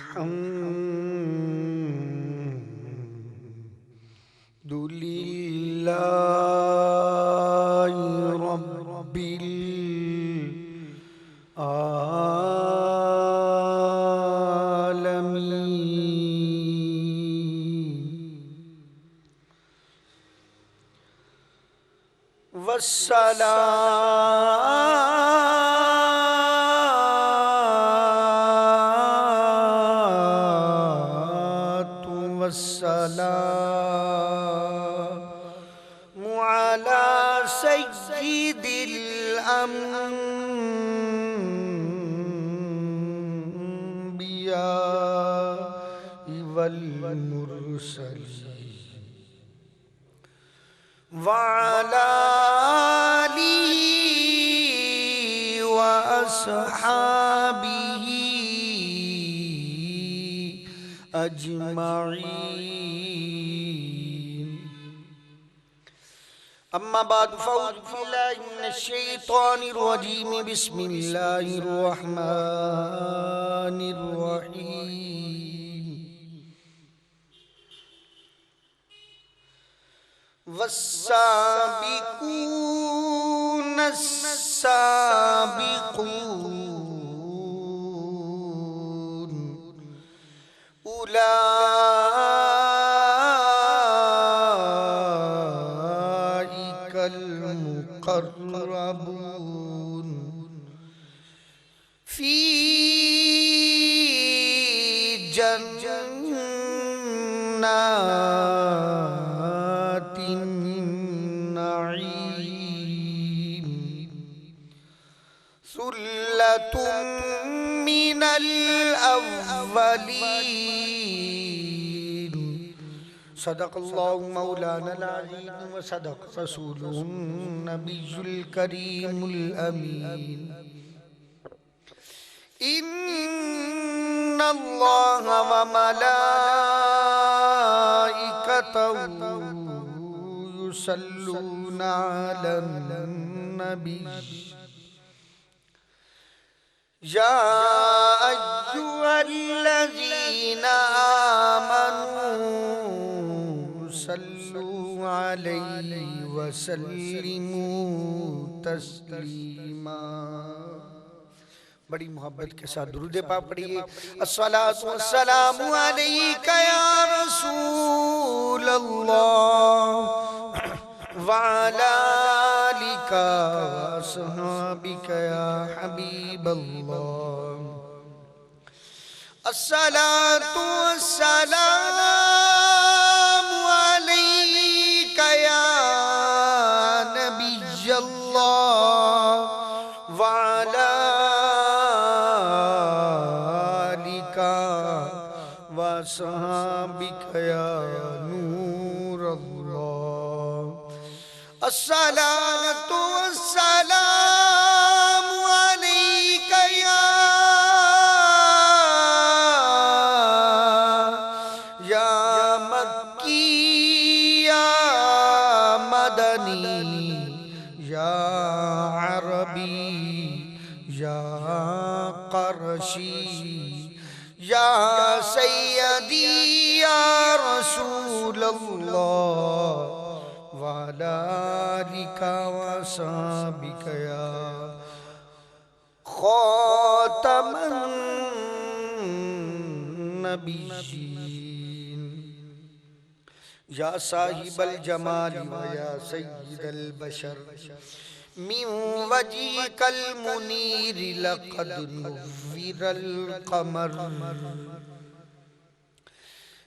अल्हम्दुलिल्लाहि रब्बिल आलमीन वस्सलातु वस्सलामु अला सय्यिदिल अंबिया वल मुरसलीन वअला आलिहि व अस्हाबिहि अजमईन। अम्मा बाद फ़अऊज़ु बिल्लाहि मिनश शैतानिर रजीम बिस्मिल्लाहिर रहमानिर रहीम। वस्साबिकूनस साबिकून उलाइकल मुक़र्रबून फ़ी जन्नातिन नईम सुल्लतुम मिनल अव्वलीन। सदक़ल्लाहु मौलानल अज़ीम व सदक़ रसूलुहुन नबियुल करीमुल अमीन। इन्नल्लाह व मलाइकतहु युसल्लूना अलन नबी या अय्युहल्लज़ीना आमनू सल्लू अलैहि व सल्लिमू तस्लीमा। बड़ी मोहब्बत के साथ दुरूद पाक पढ़िए। अस्सलातु वस्सलामु अलैका या रसूल अल्लाह व अला आलिका व अस्हाबिका या हबीब अल्लाह। अस्सलातु वस्सलामु अलैका या नबी अल्लाह व अला वस्सहाबिका या नूर अल्लाह। अस्सलातु वस्सलामु अलैका या मक्की या मदनी या अरबी या क़रशी या सय्यदी या रसूल अल्लाह व अला आलिका व अस्हाबिका या खातमन नबिय्यीन। या साहिबल जमाल व या सय्यिदल बशर मिन वजीकल मुनीर लक़द नुव्विरल क़मर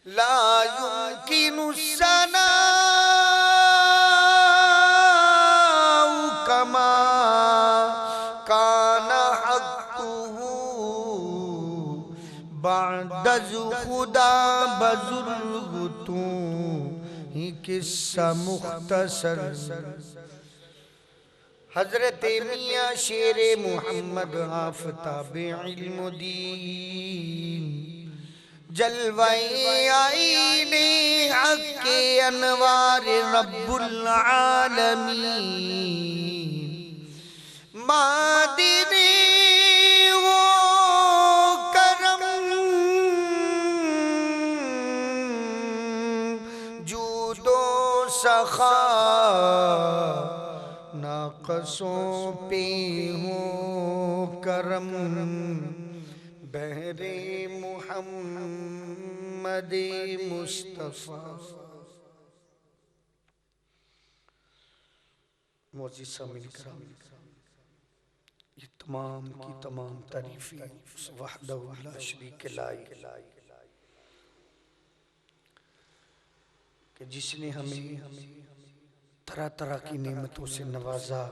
ला युमकिनु सनाउ कमा काना हक़्क़ुहु बअद खुदा बुज़ुर्ग तू ही किस्सा मुख्तसर। हज़रत मियाँ शेरे मोहम्मद आफ़ताबे इल्मुद्दीन जलवाए आईने हक़ के अनवार रब्बुल आलमीन। मादिने वो करम सखा नाक़सों पे हो करम बहरे मुहम्मद मुस्तफ़ा। मोअज़्ज़िज़ मिलकर ये तमाम की तमाम तारीफ़ें उस वहदहु ला शरीक लाई कि जिसने हमें तरह तरह की नेमतों से नवाजा।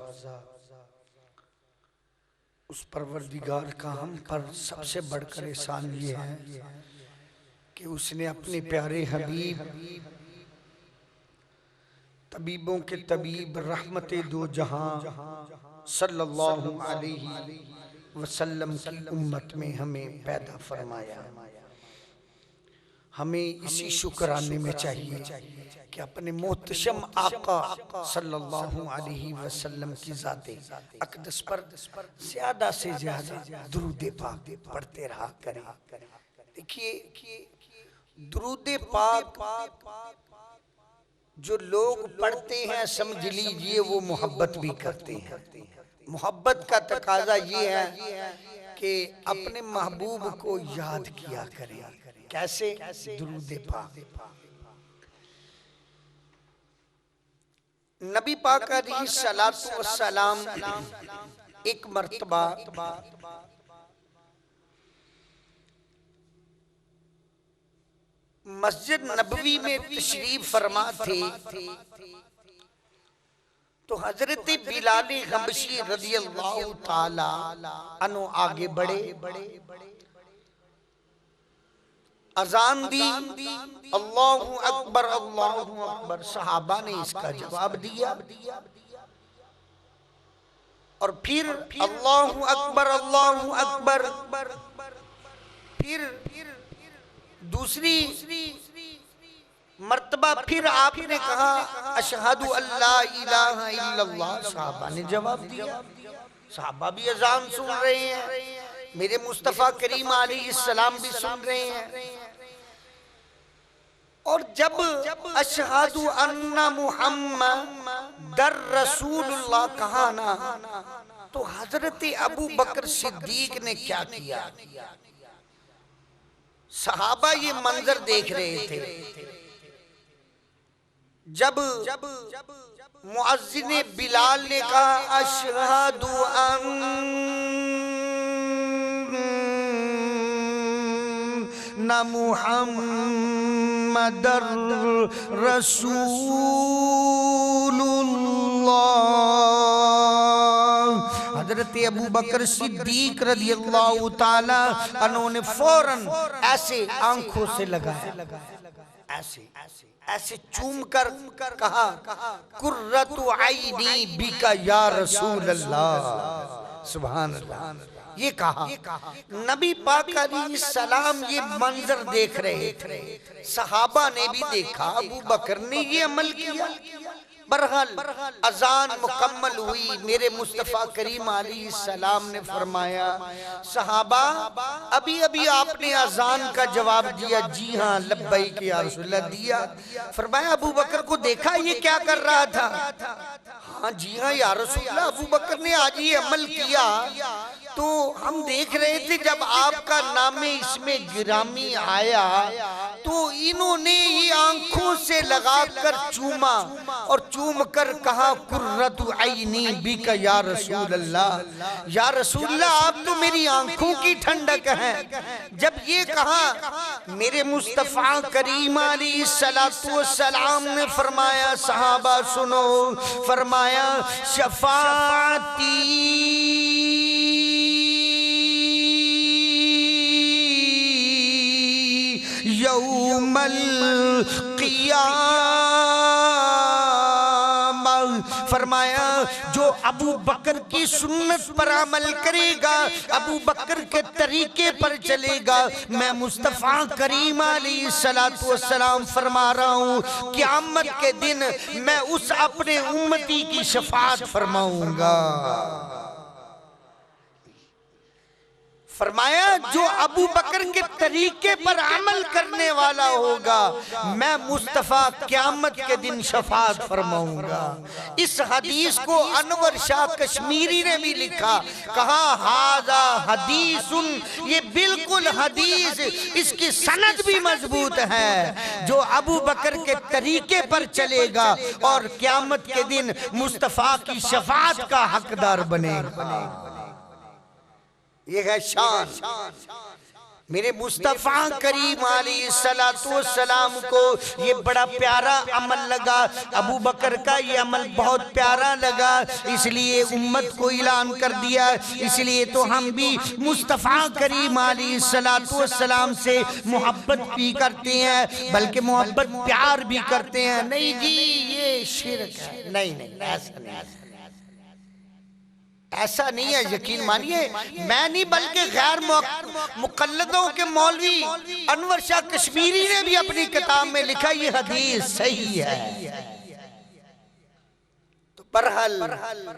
उस परवरदिगार का हम पर सबसे बढ़कर एहसान ये है कि उसने अपने प्यारे हबीब तबीबों के तबीब रहमते दो जहां सल्लल्लाहु अलैहि वसल्लम की उम्मत में हमें पैदा फरमाया। हमें इसी शुक्राने में चाहिए कि अपने मोहतशम आका सल्लल्लाहु अलैहि वसल्लम की ज़ाते अक़दस पर ज़्यादा से ज़्यादा दुरूद पाक पढ़ते रहा करें। देखिए दुरूद पाक जो लोग पढ़ते हैं समझ लीजिए वो मोहब्बत भी करते हैं। मोहब्बत का तकाजा ये है कि अपने महबूब को याद किया करें। कैसे? दुरूद पाक। नबी पाक अलैहिस्सलातु वस्सलाम एक मर्तबा मस्जिद नबवी में तशरीफ फरमा थे तो हजरत बिलाल हबशी रज़ियल्लाहु ताला अन्हु आगे बढ़े, अजान दी, अल्लाहु अकबर अल्लाहु अकबर। सहाबा ने इसका जवाब दिया और फिर अल्लाहु अकबर अल्लाहु अकबर। फिर दूसरी मर्तबा फिर आपने कहा अशहदु अल्ला इलाहा इल्लल्लाह। सहाबा ने जवाब दिया। सहाबा भी अजान सुन रहे हैं, मेरे मुस्तफ़ा करीम अलैहिस्सलाम भी सुन रहे हैं। और जब अशहदु अन्ना मुहम्मदर रसूलुल्लाह कहा ना तो हजरत अबू बकर सिद्दीक ने क्या किया? सहाबा ये मंजर देख रहे थे। जब मुअज्जिन बिलाल ने कहा अशहदु अन्ना मुहम्मदर रसूलुल्लाह, हजरत अबू बकर सिद्दीक रज़ियल्लाहु ताला अन्हु ने फौरन ऐसे आंखों से लगाया, ऐसे ऐसे चूम कर कहा कुर्रतु आईनी बिका या रसूल अल्लाह। सुभान अल्लाह। ये कहा नबी पाक अलैहिस्सलाम ये मंजर देख रहे थे, सहाबा ने भी देखा, अबू बकर ने ये अमल किया। बहरहाल अजान मुकम्मल हुई। मेरे मुस्तफ़ा करीम अलैहिस्सलाम ने फरमाया सहाबा अभी अभी आपने अजान का जवाब दिया? जी हाँ लब्बैक या रसूलल्लाह दिया। फरमाया अबू बकर को देखा ये क्या कर रहा था? हाँ जी हाँ या रसूलल्लाह, अबू बकर ने आज ये अमल किया तो हम देख रहे थे जब आपका नाम इसमें गिरामी आया तो इन्होंने ये आंखों से लगाकर चूमा और चूम कर कहा कुर्रतु आईनी बिका या रसूल अल्लाह। या रसूल अल्लाह आप तो मेरी आंखों की ठंडक हैं। जब ये कहा मेरे मुस्तफ़ा करीम अलैहिस्सलातु वस्सलाम ने फरमाया सहाबा सुनो, फरमाया शफाअती यौमल क़ियामा। फरमाया जो अबू बकर की सुन्नत पर अमल करेगा, अबू बकर के तरीके पर चलेगा, मैं मुस्तफ़ा करीम अलैहिस्सलातु वस्सलाम फरमा रहा हूँ क़यामत के दिन मैं उस अपने उम्मती की शफाअत फरमाऊंगा। फरमाया जो अबू बकर के तरीके पर अमल करने वाला होगा मैं मुस्तफा क़यामत के दिन शफाअत फरमाऊंगा। इस हदीस को अनवर शाह कश्मीरी ने भी लिखा, कहा हाजा हदीसुन, ये बिल्कुल हदीस, इसकी सनद भी मजबूत है। जो अबू बकर के तरीके पर चलेगा और क़यामत के दिन मुस्तफा की शफाअत का हकदार बनेगा। ये है शान। मेरे मुस्तफा करीम अलैहिस्सलाम को ये बड़ा प्यारा अमल लगा, अबू बकर का ये अमल बहुत प्यारा लगा, इसलिए उम्मत को ऐलान कर दिया। इसलिए तो हम भी मुस्तफा करीम अलैहिस्सलाम से मोहब्बत भी करते हैं, बल्कि मोहब्बत प्यार भी करते हैं। नहीं जी ये शिर्क है, नहीं नहीं ऐसा नहीं, ऐसा नहीं है। यकीन मानिए मैं नहीं बल्कि गैर मुकल्लदों के मौलवी अनवर शाह कश्मीरी ने भी अपनी किताब में लिखा ये हदीस सही है। तो बहरहाल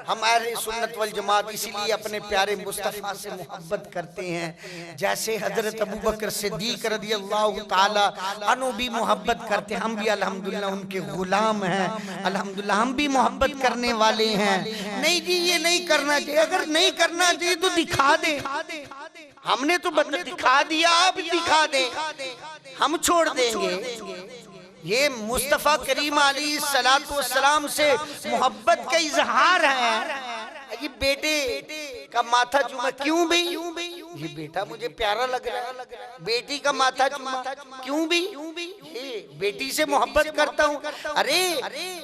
हम अहले सुन्नत वल जमात इसीलिए अपने प्यारे मुस्तफा से मोहब्बत करते हैं, जैसे हजरत अबू बकर सिद्दीक रज़ियल्लाहु ताला अन्हु भी मोहब्बत करते हैं। हम भी अल्हम्दुलिल्लाह उनके गुलाम हैं, अल्हम्दुलिल्लाह हम भी मोहब्बत करने वाले हैं। नहीं जी ये नहीं करना चाहिए, अगर नहीं करना चाहिए तो दिखा दे, हमने तो दिखा दिया, आप दिखा दे, हम छोड़ देंगे। ये मुस्तफा करीम अलैहिस्सलाम से मोहब्बत का इजहार है। ये बेटे का माथा चूमा क्यों भी, ये बेटा मुझे प्यारा लग रहा है, बेटी का माथा चूमा क्यों भी, बेटी से मोहब्बत करता हूँ। अरे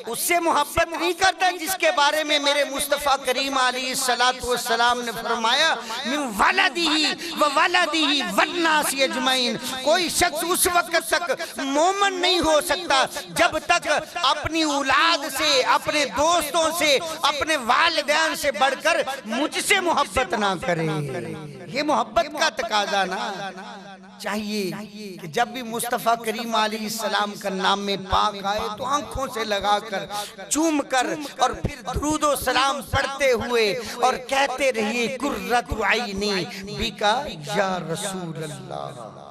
उससे मोहब्बत नहीं करता जिसके बारे में मेरे मुस्तफा करीम अलैहिस्सलाम ने फरमाया मिन वलदिही व वलदिही वन्नास अजमईन। कोई शख्स उस वक्त तक मोमिन नहीं हो सकता जब तक अपनी औलाद से, अपने दोस्तों से, अपने वालिदैन से बढ़कर मुझसे मोहब्बत ना करे। ये मोहब्बत का तकाजा ना चाहिए कि जब भी मुस्तफा करीम अलैहिस्सलाम का नाम में पाक आए तो आंखों से लगाकर, चूम कर और फिर दुरूद व सलाम पढ़ते हुए और कहते रहिए कुर्रतु ऐनी बिका या रसूल अल्लाह।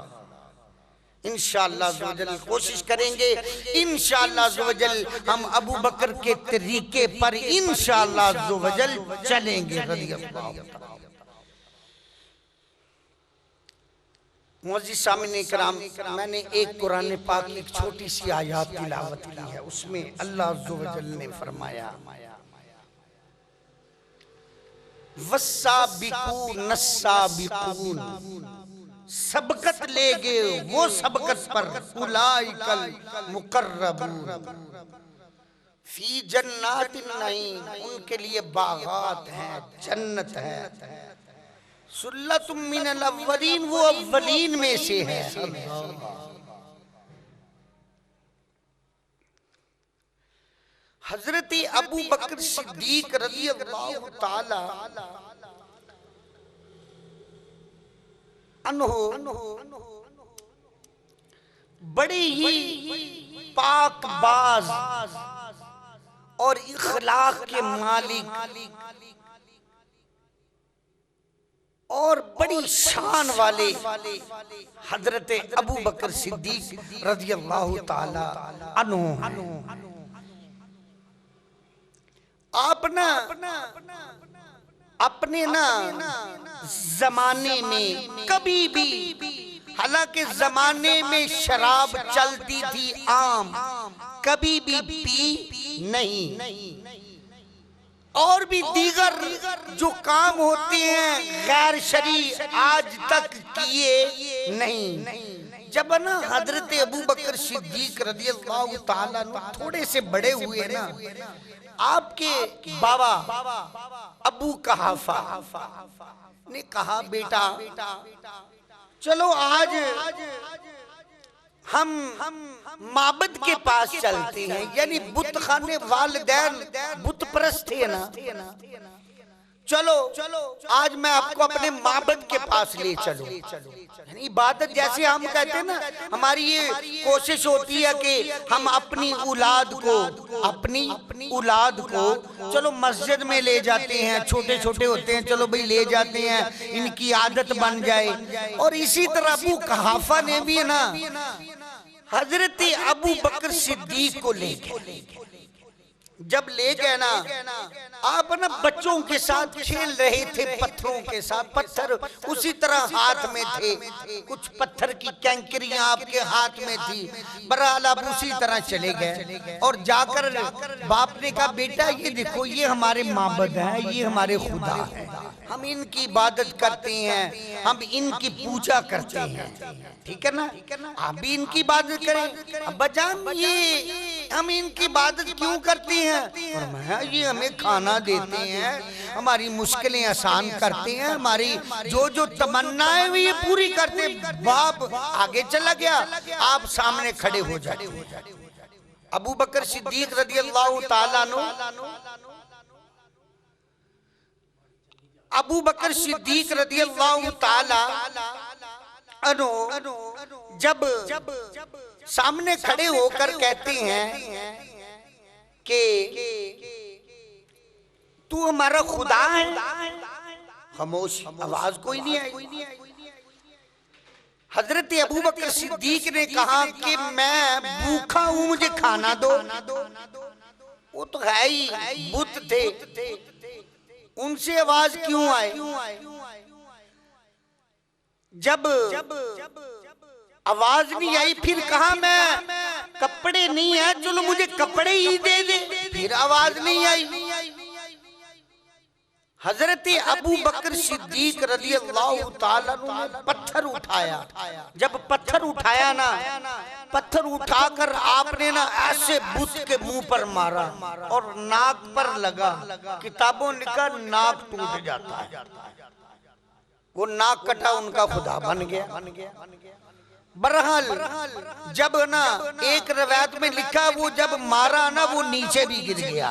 इंशाअल्लाह ज़वजल कोशिश करेंगे, इंशाअल्लाह ज़वजल हम अबू बकर के तरीके पर इंशाअल्लाह ज़वजल चलेंगे। मुअज़्ज़िज़ सामिन किराम, मैंने एक कुरान पाक की एक छोटी सी आयत तिलावत की है, उसमें अल्लाह अज़्ज़वजल ने फरमाया वस्साबिकून नस्साबिकून, सबकत ले गए वो सबकत पर, उलाइकल मुकर्रबून फी जन्नातिन नईम, उनके लिए बागात हैं, जन्नत है। सुल्लतुम मिनल अव्वलीन, वो अव्वलीन में से है। हजरत अबू बकर सिद्दीक रज़ियल्लाहु ताला अन्हु बड़े ही पाकबाज और इखलाक के मालिक और बड़ी शान वाले हजरत अबू बकर सिद्दीक रज़ियल्लाहु ताला अन्हु, आप ना अपने ना जमाने में कभी भी, हालांकि जमाने में शराब चलती थी आम, कभी भी पी नहीं, और भी दीगर जो काम होते हैं गैर शरी आज तक किए नहीं। जब ना हजरत अबू बकर सिद्दीक रज़ियल्लाहु ताला थोड़े से बड़े हुए ना, आपके बाबा अबू कहाफा ने कहा बेटा चलो आज हम माबद के पास चलते हैं, यानी बुत खाने, वालिदैन बुत परस्त थे ना, चलो आज मैं आपको अपने माबद के पास ले चलो। यानी इबादत जैसे हम कहते हैं ना, हमारी ये कोशिश होती है कि हम अपनी औलाद को चलो मस्जिद में ले जाते हैं, छोटे छोटे होते हैं, चलो भाई ले जाते हैं, इनकी आदत बन जाए। और इसी तरह अबू कहाफा ने भी ना हजरत अबू बकर सिद्दीक को ले गए। जब ले गए ना, आप ना बच्चों के साथ खेल रहे थे पत्थरों के साथ, पत्थर उसी तरह हाथ में थे, कुछ पत्थर की कैंकरियां आपके हाथ में थी। बहरहाल आप उसी तरह चले गए और जाकर बाप ने कहा बेटा ये देखो ये हमारे माबद है, ये हमारे खुदा है, हम इनकी इबादत करते हैं, हम इनकी पूजा करते हैं, ठीक है ना, आप भी इनकी इबादत करें। अब्बाजान ये हम इनकी इबादत क्यों करते हैं? फरमाया ये हमें खाना देते हैं, हमारी मुश्किलें आसान करते हैं, हमारी जो जो तमन्नाएं हुई ये पूरी करते हैं। बाप आगे चला गया, आप सामने खड़े हो जाते। अबू बकर सिद्दीक रदियल्लाहु ताला अन्हु, अबू बकर सिद्दीक रदियल्लाहु ताला अन्हु जब सामने खड़े होकर कहते हैं कि तू हमारा खुदा है, खामोश, आवाज कोई नहीं आई। हजरत अबू बकर सिद्दीक ने कहा कि मैं भूखा हूं, मुझे खाना दो। वो तो है ही बुत थे, उनसे आवाज क्यों आए? जब आवाज नहीं आई फिर कहा मैं कपड़े नहीं है, चलो मुझे कपड़े ही दे दे, फिर आवाज नहीं आई। हजरत अबू बकर सिद्दीक रदियल्लाहु ताला ने पत्थर उठाया। जब पत्थर उठाया ना, पत्थर उठाकर आपने ना ऐसे बुत के मुंह पर मारा और नाक पर लगा। किताबों ने कहा नाक टूट जाता है, वो नाक कटा, उनका खुदा बन गया। बहरहाल जब ना एक रवायत में लिखा वो जब मारा ना वो नीचे भी गिर गया,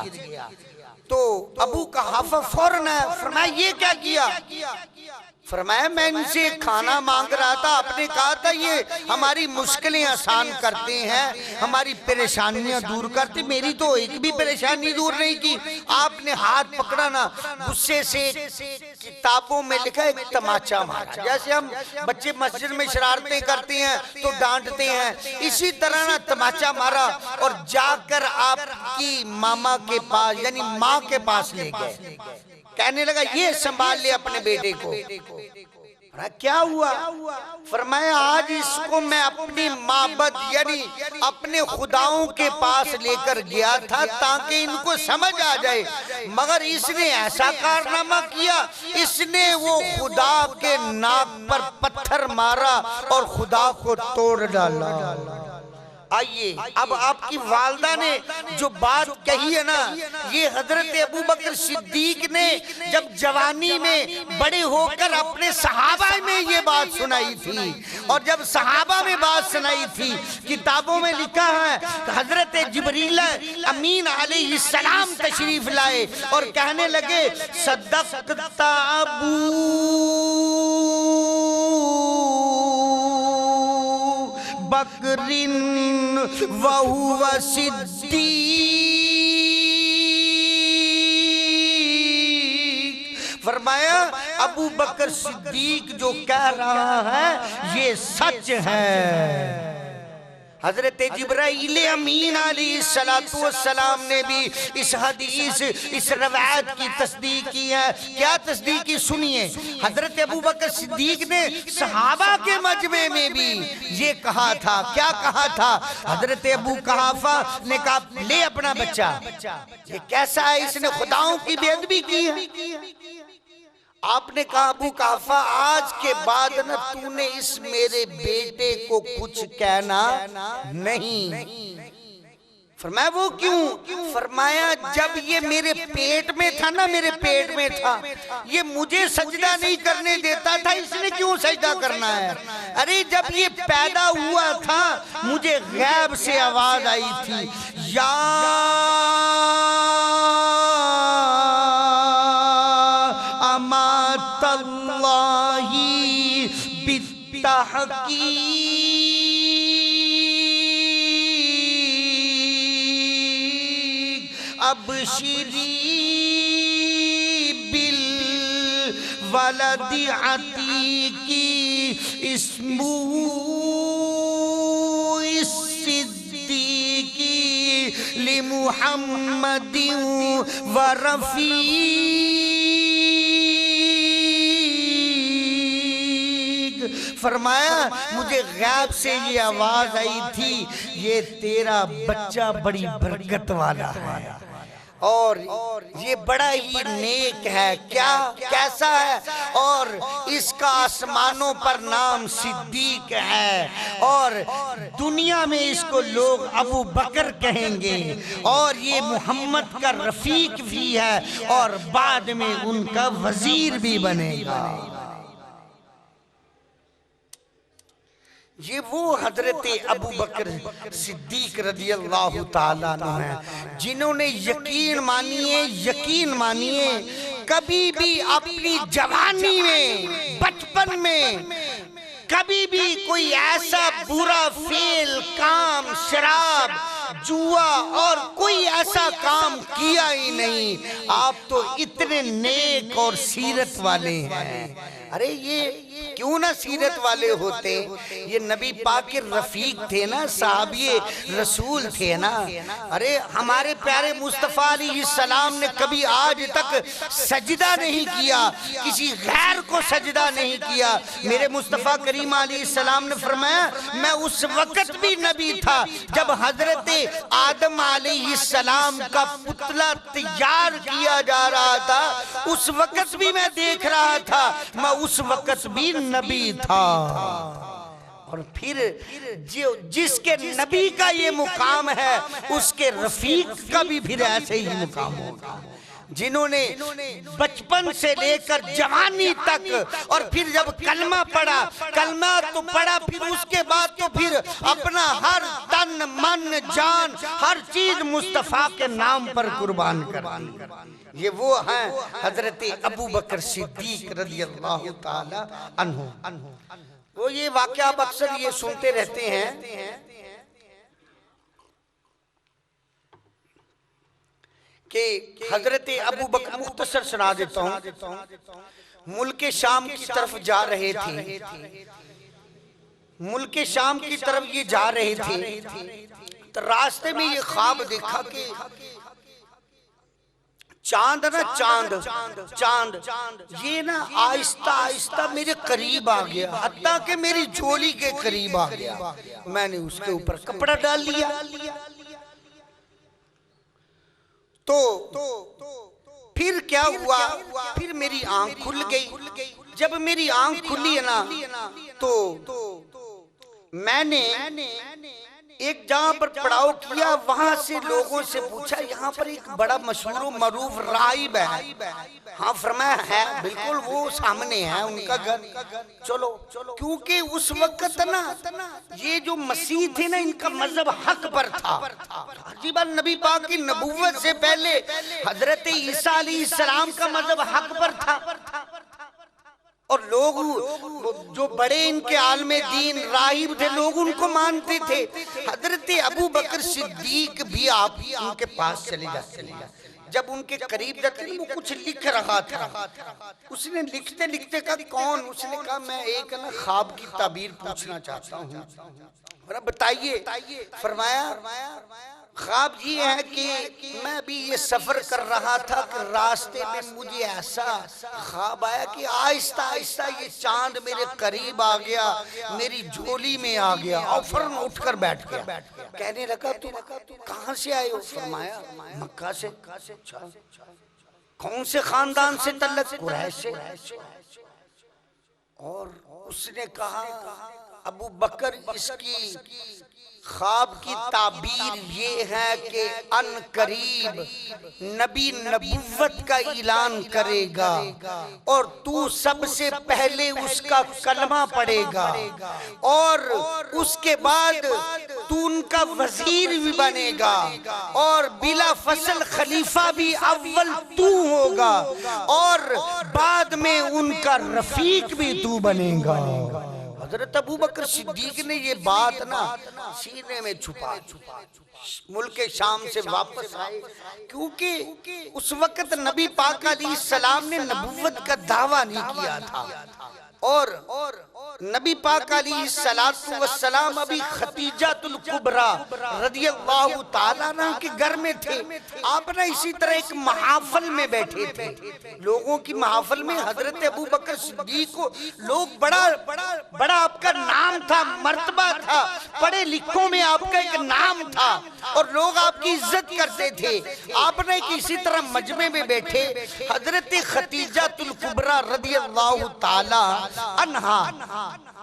तो अबू कहाफा फौरन फरमाया ये क्या किया? फरमाया मैं इनसे खाना मांग रहा था, आपने कहा था ये हमारी मुश्किलें आसान करते हैं, हमारी परेशानियां दूर करते, मेरी तो एक भी परेशानी दूर नहीं की। आपने हाथ पकड़ा ना, गुस्से से किताबों में लिखा एक तमाचा मारा। जैसे हम बच्चे मस्जिद में शरारतें करते हैं तो डांटते हैं, इसी तरह ना तमाचा मारा और जाकर आपकी मामा के पास यानी माँ के पास ले गए। कहने लगा ये संभाल ले अपने बेटे को। क्या हुआ? फरमाया आज इसको मैं अपनी माबद यानी अपने खुदाओं के पास लेकर गया था ताकि इनको समझ आ जाए, मगर इसने ऐसा कारनामा किया, इसने वो खुदा के नाक पर पत्थर मारा और खुदा को तोड़ डाला। आइए अब आपकी वालदा ने जो बात कही है ना, ये हजरत अबू बकर सिद्दीक ने जब जवानी में बड़े होकर अपने सहाबा में ये बात सुनाई थी, और जब सहाबा में बात सुनाई थी किताबों में लिखा है हजरत जिब्रील अमीन अलैहिस्सलाम तशरीफ लाए और कहने लगे सद्दक़ता अबू बकरिन वहुवा सिद्दीक। फरमाया अबू बकर सिद्दीक जो कह रहा है ये सच है। हजरत जिब्राइल अमीन अलैहिस्सलातु वस्सलाम ने भी इस हदीस इस रवायत की तस्दीक की है। क्या तस्दीक की सुनिए, हजरत अबू बकर सिद्दीक ने सहाबा के मजमे में भी ये कहा था। क्या कहा था? हजरत अबू कहाफा ने कहा ले अपना बच्चा, ये कैसा है, इसने खुदाओं की बेअदबी की है। आपने कहा अबू कहाफा आज के बाद न तूने इस मेरे बेटे को कुछ कहना नहीं। फरमाया वो क्यों? फरमाया जब ये मेरे पेट में था ना, मेरे पेट में था, ये मुझे सजदा नहीं करने देता था, इसने क्यों सजदा करना है? अरे जब ये पैदा हुआ था मुझे गैब से आवाज आई थी या बित्तहक़ीक़ अबशिरी बिल वलदी अतीकी इस्मू सिद्दीकी लिमुहम्मदिन व रफ़ीक। फरमाया मुझे गैब से ये आवाज आई थी, ये तेरा बच्चा बड़ी बरकत वाला है और ये बड़ा ही नेक है। क्या कैसा है? और इसका आसमानों पर नाम सिद्दीक है और दुनिया में इसको लोग अबू बकर कहेंगे और ये मोहम्मद का रफीक भी है और बाद में उनका वजीर भी बनेगा। ये वो हजरत अबू बकर सिद्दीक रज़ी अल्लाह ताला अन्हु हैं जिन्होंने यकीन मानिए कभी भी अपनी जवानी में, बचपन में कभी भी कोई ऐसा बुरा फेल, काम, शराब, जुआ और कोई ऐसा काम किया ही नहीं। आप तो इतने नेक और सीरत वाले हैं। अरे ये क्यों ना सीरत वाले होते, ये नबी पाक के रफीक थे ना, साहबिये रसूल थे ना। अरे हमारे प्यारे मुस्तफ़ा अलैहिस्सलाम ने कभी आज तक सजदा नहीं किया, किसी गैर को सजदा नहीं किया। मेरे मुस्तफ़ा करीम अलैहिस्सलाम ने फरमाया मैं उस वक्त भी नबी था जब हजरत आदम अलैहिस्सलाम का पुतला तैयार किया जा रहा था, उस वक्त भी मैं देख रहा था, मैं उस वक्त भी नबी था। और फिर जो जिसके नबी का ये मुकाम है उसके रफीक का भी फिर ऐसे ही मुकाम होगा। जिन्होंने बचपन से लेकर जवानी तक और फिर जब कलमा पढ़ा, कलमा तो पढ़ा, फिर उसके बाद तो फिर अपना हर तन मन जान हर चीज मुस्तफा के नाम पर कुर्बान कर दी। ये वो हैं हजरत अबू बकर सिद्दीक रज़ी अल्लाह ताला अन्हु। वो ये वाक़या आप अक्सर ये सुनते रहते हैं कि हजरत अबू बकर, मुख्तसर सुना देता हूँ, मुल्क शाम की तरफ जा रहे थे, मुल्क शाम की तरफ ये जा रहे थे तो रास्ते में ये ख्वाब देखा कि चांद ना चांद ये ना आहिस्ता आहिस्ता मेरे करीब आ गया, हत्ता कि मेरी झोली के करीब आ गया। मैंने उसके ऊपर कपड़ा डाल लिया तो फिर क्या हुआ, फिर मेरी आंख खुल गई। जब मेरी आंख खुली है ना तो मैंने एक जहाँ पर पड़ाव किया, वहां से लोगों से पूछा यहाँ पर एक बड़ा मशहूर मरूफ राहिब है। हाँ फरमाया है, बिल्कुल वो सामने है उनका घर, चलो। क्योंकि उस वक्त ना ये जो मसीह थे ना इनका मजहब हक पर था। अजीब, नबी पाक की नबूवत से पहले हजरत ईसा अलैहिस्सलाम का मजहब हक पर था और लोग जो बड़े इनके आलमे दीन राहिब थे लोग उनको मानते थे। हजरत अबू बकर सिद्दीक भी आप उनके पास चले जाते। जब उनके करीब जाते वो कुछ लिख रहा था, उसने लिखते लिखते कहा कौन? उसने कहा मैं एक ना ख्वाब की ताबीर पूछना चाहता हूँ, बताइए। फरमाया ख्वाब ये है कि मैं भी ये सफर कर रहा था कि रास्ते में मुझे ऐसा ख्वाब आया कि आहिस्ता आहिस्ता ये चांद मेरे करीब आ गया, मेरी झोली में आ गया और फौरन उठकर बैठ गया। कहने लगा तुम कहाँ से आए हो? फरमाया मक्का से। कौन से खानदान से? तल्लक कुरैश से। और उसने कहा अबू बकर इसकी ख्वाब की ताबीर ये है कि अन करीब नबी नबुव्वत का ऐलान करेगा और तू सबसे पहले उसका कलमा पढ़ेगा और उसके बाद तू उनका वजीर भी बनेगा और बिला फसल खलीफा भी अव्वल तू होगा और बाद में उनका रफीक भी तू बनेगा। हजरत अबू बकर सिद्दीक ने ये बात ना सीने में छुपा मुल्क शाम से वापस आए, क्योंकि उस वक्त नबी पाक अलैहिस्सलाम ने नबुव्वत का दावा नहीं किया था और नबी पाक अलैहिस्सलातु वस्सलाम अभी खतीजातुल कुबरा रदियल्लाहु ताला अन्हा के घर में थे। आप ना इसी तरह एक महाफल में बैठे थे, लोगों की महाफल में हजरत अबू बकर सिद्दीक को लोग बड़ा आपका नाम था, मर्तबा था, पढ़े लिखों में आपका एक नाम था और लोग आपकी इज्जत करते थे। आप ना एक इसी तरह मजमे में बैठे, हजरत खतीजातुल कुबरा रदियल्लाहु ताला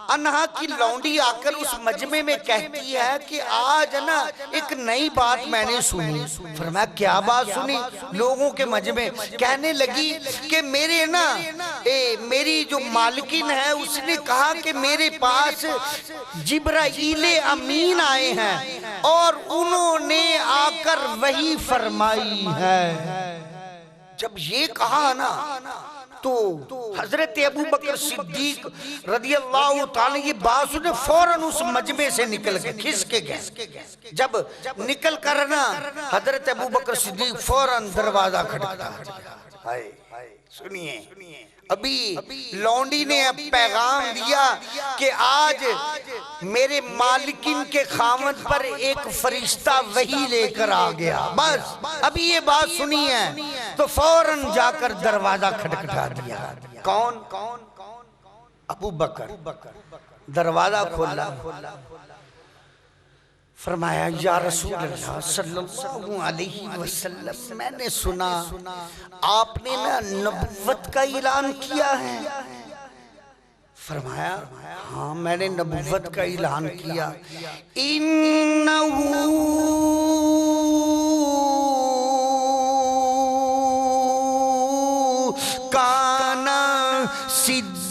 अन्हा की लौंडी आकर उस मजमे में कहती है कि आज ना एक नई बात मैंने सुनी। फरमाया क्या बात सुनी? लोगों के मजमे कहने लगी कि मेरे ना मेरी जो मालकिन है उसने कहा कि मेरे पास जिब्राईल अमीन आए हैं और उन्होंने आकर वही फरमाई है। जब ये कहा ना तो हजरत अबू बकर सिद्दीक रदियल्लाहु ताला ये बात सुने फौरन उस मजमे से निकल गए, खिसके गए। जब निकल कर ना हजरत अबू बकर सिद्दीक फौरन दरवाजा खटखटाया। सुनिए अभी लौंडी ने अब पैगाम दिया कि आज मेरे मालिकिन के खामद पर एक फरिश्ता वही लेकर आ गया। बस अभी ये बात सुनी है तो फौरन जाकर दरवाजा खटखटा दिया। कौन? अबू बकर। दरवाजा खोला, फरमाया या रसूल अल्लाह सल्लल्लाहु अलैहि वसल्लम, मैंने सुना आपने ना नबुव्वत का ऐलान किया है। फरमाया हाँ मैंने नबुव्वत का ऐलान किया। इन्नहु काना सिद्दीक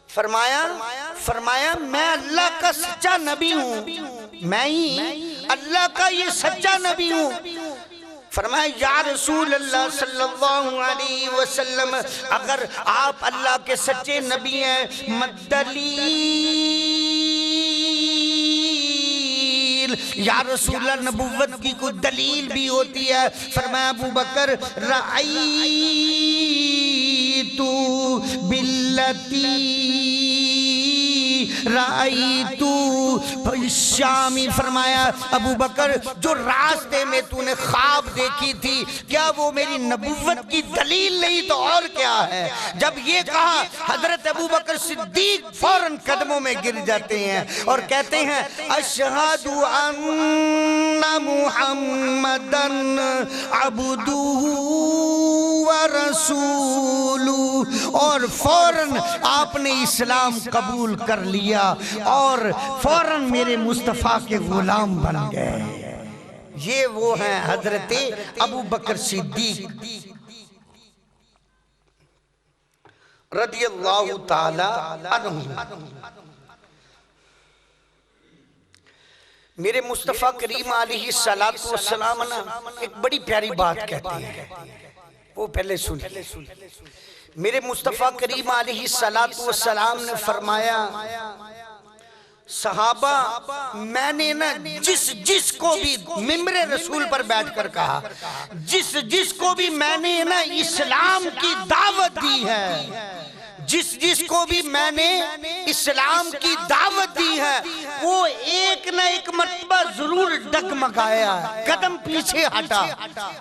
फरमाया मैं अल्लाह का सच्चा नबी हूँ, मैं ही अल्लाह का ये सच्चा नबी हूँ। फरमाया या रसूल अल्लाह सल्लल्लाहु अलैहि वसल्लम, अगर आप अल्लाह के सच्चे नबी हैं या रसूल नबुव्वत की कोई दलील भी होती है। फरमाया अबू बकर रायतु बिल्लती रायतु शामी। फरमाया अबू बकर जो रास्ते में तूने ख्वाब देखी थी क्या वो मेरी नबुव्वत की दलील नहीं तो और क्या है? जब ये कहा हजरत अबू बकर सिद्दीक फौरन कदमों में गिर जाते हैं और कहते हैं अशहदु अन्ना मुहम्मदन अब्दुहु व रसूलुहु, और फौरन आपने इस्लाम कबूल कर लिया और फौरन मेरे मुस्तफा के गुलाम बन गए। ये वो हैं हजरत अबू बकर सिद्दीक रदियल्लाहु ताला अन्हु। मेरे मुस्तफा करीम अलैहिस्सलातु वस्सलाम ना एक बड़ी प्यारी बात कहते हैं, वो पहले सुनिए। मेरे मुस्तफा करीम अलैहिस्सलातु वस्सलाम ने फरमाया सहाबा मैंने ना जिसको भी मिम्बरे रसूल पर बैठकर कहा, जिसको भी मैंने ना इस्लाम की दावत दी है, जिसको भी मैंने इस्लाम की दावत दी है वो एक न एक मर्तबा जरूर डगमगाया, कदम पीछे हटा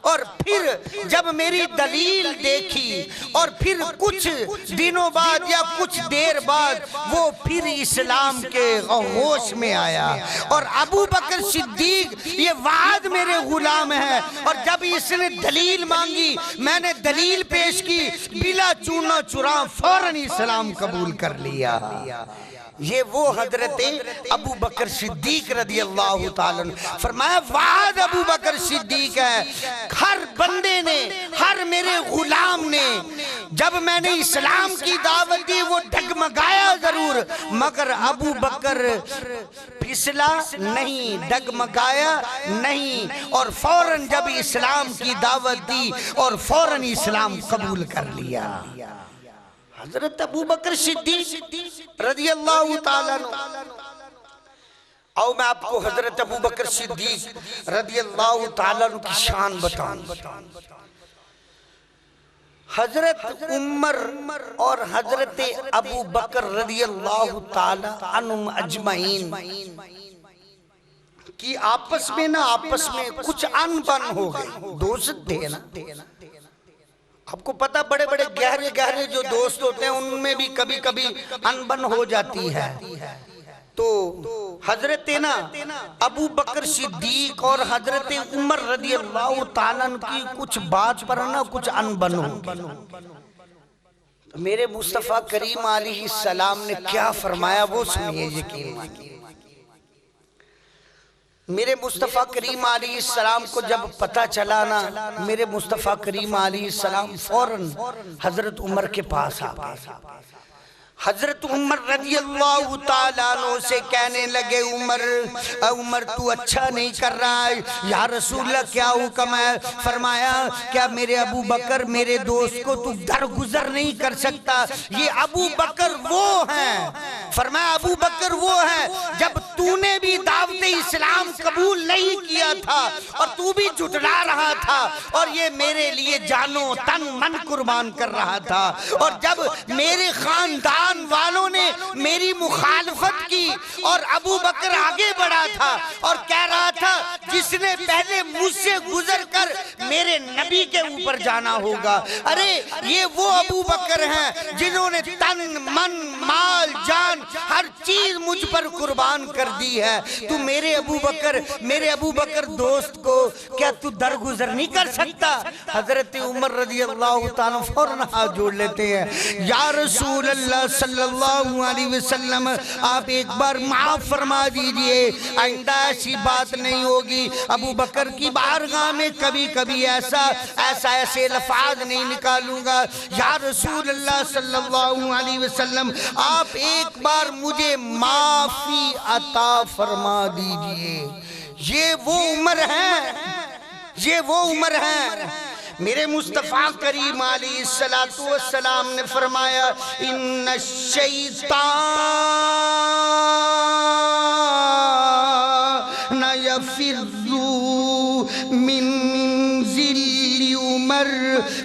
और फिर जब मेरी दलील देखी और फिर कुछ दिनों बाद या कुछ देर बाद वो फिर इस्लाम के होश में आया। और अबू बकर सिद्दीक ये वाद मेरे गुलाम है और जब इसने दलील मांगी मैंने दलील पेश की, बिला चूना चुरा फौरन इस्लाम कबूल कर लिया। ये वो हजरत अबू बकर सिद्दीक रदियल्लाहु ताला अन्हु। फरमाया वाद अबू बकर सिद्दीक है। हर बंदे ने, हर मेरे गुलाम ने जब मैंने इस्लाम की दावत दी वो डगमगाया जरूर, मगर अबू बकर फिसला नहीं, डगमगाया नहीं, और फौरन जब इस्लाम की दावत दी और फौरन इस्लाम कबूल कर लिया। हजरत अबू बकर सिद्दीक रज़ियल्लाहु ताला अन्हु। आओ मैं आपको हजरत अबू बकर सिद्दीक रज़ियल्लाहु ताला अन्हु की शान बताऊं। हजरत उमर और हजरत अबू बकर रज़ियल्लाहु ताला अन्हुम अजमईन की आपस में कुछ अनबन हो गई। दोस्त थे ना, आपको पता बड़े बड़े गहरे गहरे जो दोस्त होते हैं उनमें भी कभी कभी अनबन हो जाती है। तो हजरत ना अबू बकर सिद्दीक और हजरत उमर रज़ियल्लाहु ताला अन्हु की कुछ बात पर ना कुछ अनबन हो। मेरे मुस्तफ़ा करीम अलैहिस्सलाम ने क्या फरमाया वो सुनिए, यकीन मानिए। मेरे मुस्तफ़ा करीम अलैहिस्सलाम को जब पता चला ना, मेरे मुस्तफ़ा करीम अलैहिस्सलाम फौरन हजरत उमर के पास आ गए। हजरत उमर रज़ियल्लाहु ताला अन्हु से कहने लगे, उमर तू अच्छा नहीं कर रहा है। या रसूलल्लाह क्या हुक्म है? फरमाया क्या मेरे अबू बकर मेरे दोस्त को तू दरगुजर नहीं कर सकता? ये अबू बकर वो हैं, फरमाया अबू बकर वो है जब तूने भी दावत इस्लाम कबूल नहीं किया था और तू भी जुटला रहा था और ये मेरे लिए जानो तन मन कुर्बान कर रहा था, और जब मेरे खानदान वालों ने मेरी मुखालफत की और अबू बकर आगे बढ़ा था और कह रहा था जिसने पहले मुझसे गुजर कर मेरे नबी के ऊपर जाना होगा। अरे ये वो अबू बकर हैं जिन्होंने तन मन माल जान हर चीज मुझ पर कुर्बान कर दी है। तू मेरे अबू बकर दोस्त को क्या तू दरगुजर नहीं कर सकता? हजरत उमर रज़ियल्लाहु ताला फौरन हाथ जोड़ लेते हैं, या रसूल अल्लाह सल्लल्लाहु अलैहि वसल्लम आप एक बार माफ फरमा दीजिए, आइंदा ऐसी बात नहीं होगी। अबू बकर की बारगाह में कभी कभी ऐसे लफ्ज़ नहीं निकालूंगा। या रसूल अल्लाह सल्लल्लाहु अलैहि वसल्लम आप एक बार मुझे माफी अता फरमा दीजिए। ये वो उमर है। मेरे मुस्तफ़ा करीम अलैहिस्सलातु वस्सलाम ने फरमाया, इन्न शैतान यफिर्रु मिन जिल्ली उमर।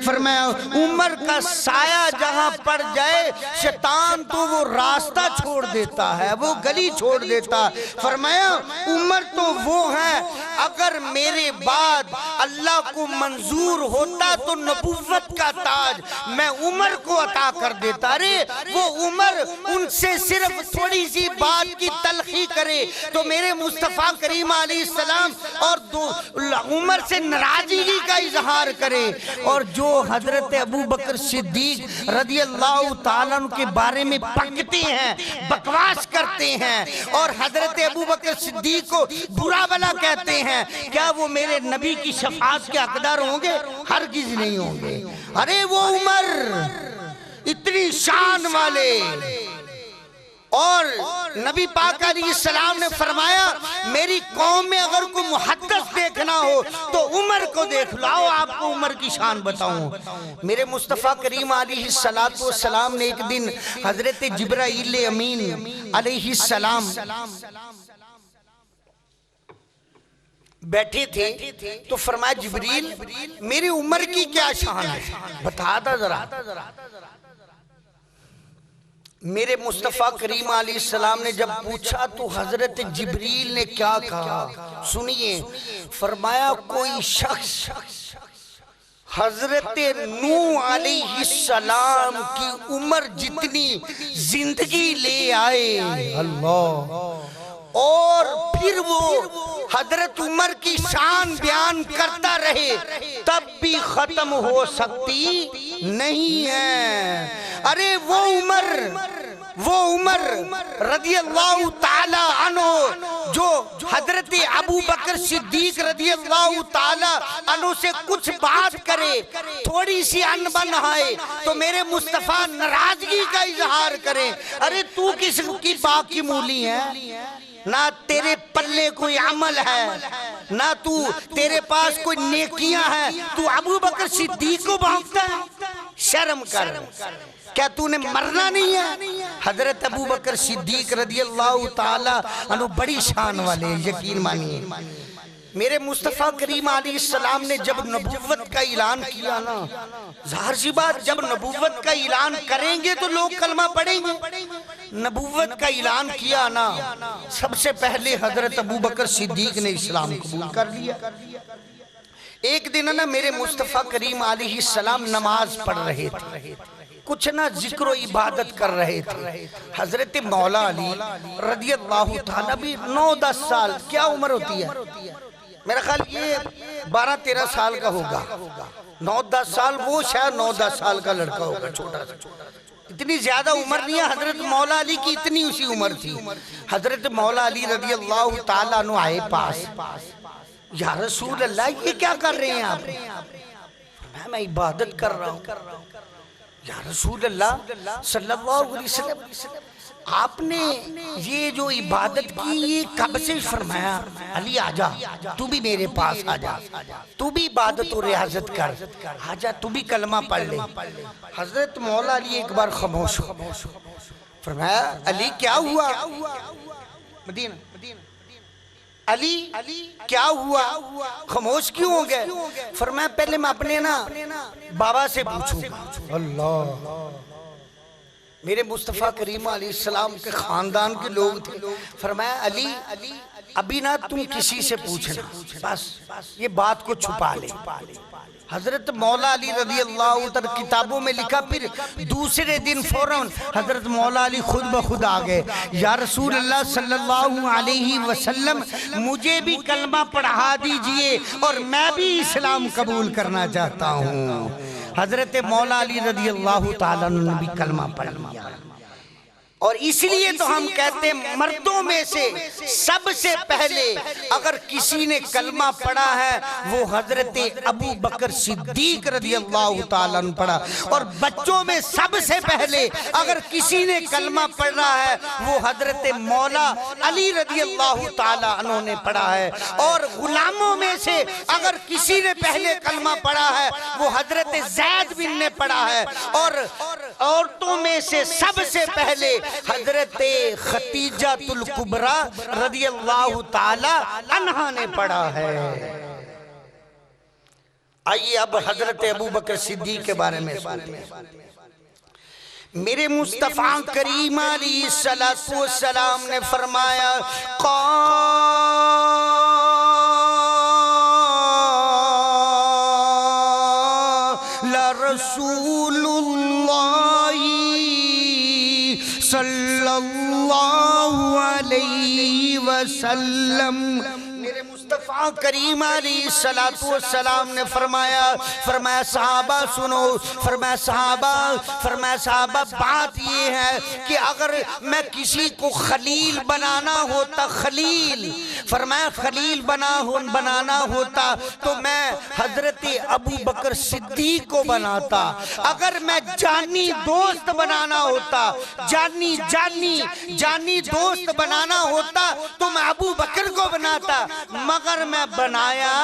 फरमाया उमर का साया जहां पड़ जाए शैतान तो वो रास्ता छोड़ देता है, वो गली छोड़ देता। फरमाया उमर तो वो है अगर मेरे बाद अल्लाह को मंजूर होता तो नबुव्वत का ताज मैं उमर को अता कर देता। अरे वो उमर उनसे सिर्फ थोड़ी सी बात की तलखी करे तो मेरे मुस्तफ़ा करीम अलैहिस्सलाम और उमर से नाराजगी का इजहार करे, और जो हजरत अबू बकर सिद्दीक रज़ियल्लाहु ताला अन्हु के बारे में पकते हैं, बकवास करते हैं और हजरत अबू बकर सिद्दीक को बुरा भला कहते हैं, क्या वो मेरे नबी की शफाअत के हकदार होंगे? हरगिज़ नहीं होंगे। अरे वो उमर इतनी शान वाले, और नबी पाक अलैहिस्सलाम ने फरमाया मेरी कौम में अगर कोई मुहद्दिस देखना हो तो उमर को देख लाओ, आपको उमर की शान बताऊं। मेरे मुस्तफ़ा करीम अलैहिस्सलातु वस्सलाम ने एक दिन हजरत जिब्राइल अमीन अलैहिस्सलाम बैठे थे तो फरमाया जिब्रील मेरी उम्र की क्या शान है, बता दा जरा। मेरे मुस्तफ़ा करीम अलैहिस्सलाम ने जब पूछा तो हजरत जिब्रील ने क्या कहा सुनिए। फरमाया कोई शख्स हजरत नूह अलैहिस्सलाम की उम्र जितनी जिंदगी ले आए अल्लाह, और फिर वो हजरत उमर की शान बयान करता रहे तब भी खत्म हो सकती नहीं है। अरे वो वो उमर रदी अल्लाह ताला अन्हु जो हजरत अबू बकर सिद्दीक रदी अल्लाह ताला अन्हु से कुछ बात करे, थोड़ी सी अनबन है तो मेरे मुस्तफा नाराजगी का इजहार करे। अरे तू किस की बात की मूली है, ना तेरे पल्ले कोई अमल है, ना तू तेरे पास कोई नेकियां है, तू अबू बकर सिद्दीक को भागता है। शर्म कर, क्या तूने मरना नहीं है? हजरत अबू बकर सिद्दीक रदी अल्लाह ताला अन्हु बड़ी शान वाले, यकीन मानिए। मेरे मुस्तफ़ा करीम अलैहिस्सलाम ने जब नबुव्वत का ऐलान किया ना, ज़ाहिर सी बात, जब नबुव्वत का ऐलान करेंगे तो लोग कलमा पढ़ेंगे। नबुव्वत का ऐलान किया ना, सबसे पहले हजरत अबू बकर सिद्दीक ने इस्लाम कबूल कर लिया। एक दिन ना मेरे मुस्तफ़ा करीम अलैहिस्सलाम नमाज पढ़ रहे थे, कुछ ना जिक्र इबादत कर रहे थे। हजरत मौला अली रदी अल्लाह ताला भी 9-10 साल, क्या उम्र होती है, मेरा ख्याल ये 12-13 साल का होगा। 9-10 साल, वो शायद 9-10 साल का लड़का होगा, छोटा सा, इतनी ज्यादा उम्र नहीं है। हजरत मौला अली की इतनी उसी उम्र थी। हजरत मौला अली रदी अल्लाह ताला अन्हु आए पास, या रसूल अल्लाह ये क्या कर रहे हैं आप? मैं इबादत कर रहा हूँ। या रसूल अल्लाह सल्लल्लाहु अलैहि वसल्लम, आपने ये जो इबादत की ये कब से फरमाया? अली आजा, तू भी मेरे पास आजा, तू भी इबादत और रियाजत कर, आजा तू भी कलमा पढ़ ले। हजरत मौला अली एक बार खामोश हो, फरमाया अली क्या हुआ? मदीना अली क्या हुआ, खामोश क्यों हो गए? फरमाया पहले मैं अपने ना बाबा से पूछूंगा। अल्लाह, मेरे मुस्तफ़ा करीम अलैहिस्सलाम के खानदान के लोग थे। फरमाया अली अभी ना तुम किसी से पूछना, बस ये बात को छुपा ले। हजरत मौला अली रदी अल्लाह ताला किताबों में लिखा, फिर दूसरे दिन फौरन हजरत मौला अली खुद ब खुद आ गए। या रसूल अल्लाह सल्लल्लाहु अलैहि वसल्लम, मुझे भी कलमा पढ़ा दीजिए और मैं भी इस्लाम कबूल करना चाहता हूँ। हजरत मौला अली रदी अल्लाह ताला ने भी कलमा पढ़ लिया। और इसलिए तो हम कहते हैं मर्दों में से सबसे पहले अगर किसी ने कलमा पढ़ा है वो हजरत अबू बकर सिद्दीक रदी अल्लाह ताला ने पढ़ा। और बच्चों में सबसे पहले अगर किसी ने कलमा पढ़ रहा है वो हजरत मौला अली रदी अल्लाह ताला अन्हु ने पढ़ा है। और गुलामों में से अगर किसी ने पहले कलमा पढ़ा है वो हजरत ज़ैद बिन ने पढ़ा है। और औरतों में से सबसे पहले हजरत खतीजातुल कुबरा रदी अल्लाह ताला अन्हा ने पढ़ा है। आइए अब हजरत अबू बकर सिद्दीक के बारे में सुनते हैं। मेरे मुस्तफा करीम अलैहिस्सलातु वस्सलाम ने फरमाया, क़ाला रसूलुल्लाही सल्लल्लाहु अलैहि वसल्लम, मेरे मुस्तफा करीम अलैहिस्सलातु वस्सलाम ने फरमाया सहाबा सुनो, फरमाया सहाबा बात ये है कि अगर मैं किसी को खलील बनाना होता, खलील फरमाया खलील बनाना होता तो मैं हजरत अबू बकर सिद्दीक को बनाता। अगर मैं जानी दोस्त बनाना होता, जानी दोस्त बनाना होता तो मैं अबू बकर को बनाता, मगर मैं बनाया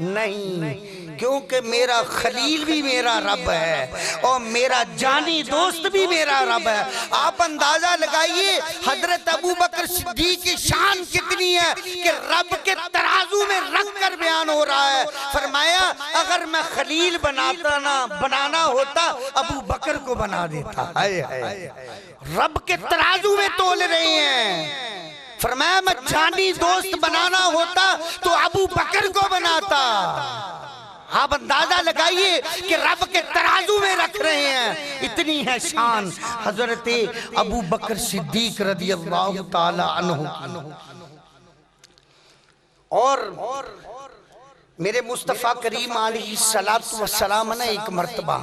नहीं, क्योंकि मेरा खलील भी मेरा रब है और मेरा जानी दोस्त भी मेरा रब है। आप अंदाजा लगाइए हजरत अबू बकर सिद्दीक की शान कितनी है कि रब के तराजू में रख कर बयान हो रहा है। फरमाया अगर मैं खलील बनाना होता अबू बकर को बना देता। हाय हाय, रब के तराजू में तोल रहे हैं। फरमाया मैं जानी दोस्त बनाना होता तो अबू बकर को बनाता। आप अंदाजा लगाइए कि रब के तराजू में रख रहे हैं, इतनी है शान हजरत अबू बकर सिद्दीक रदी अल्लाह ताला अन्हु। और मेरे मुस्तफा करीम अलैहिस्सलातु वस्सलाम ने एक मर्तबा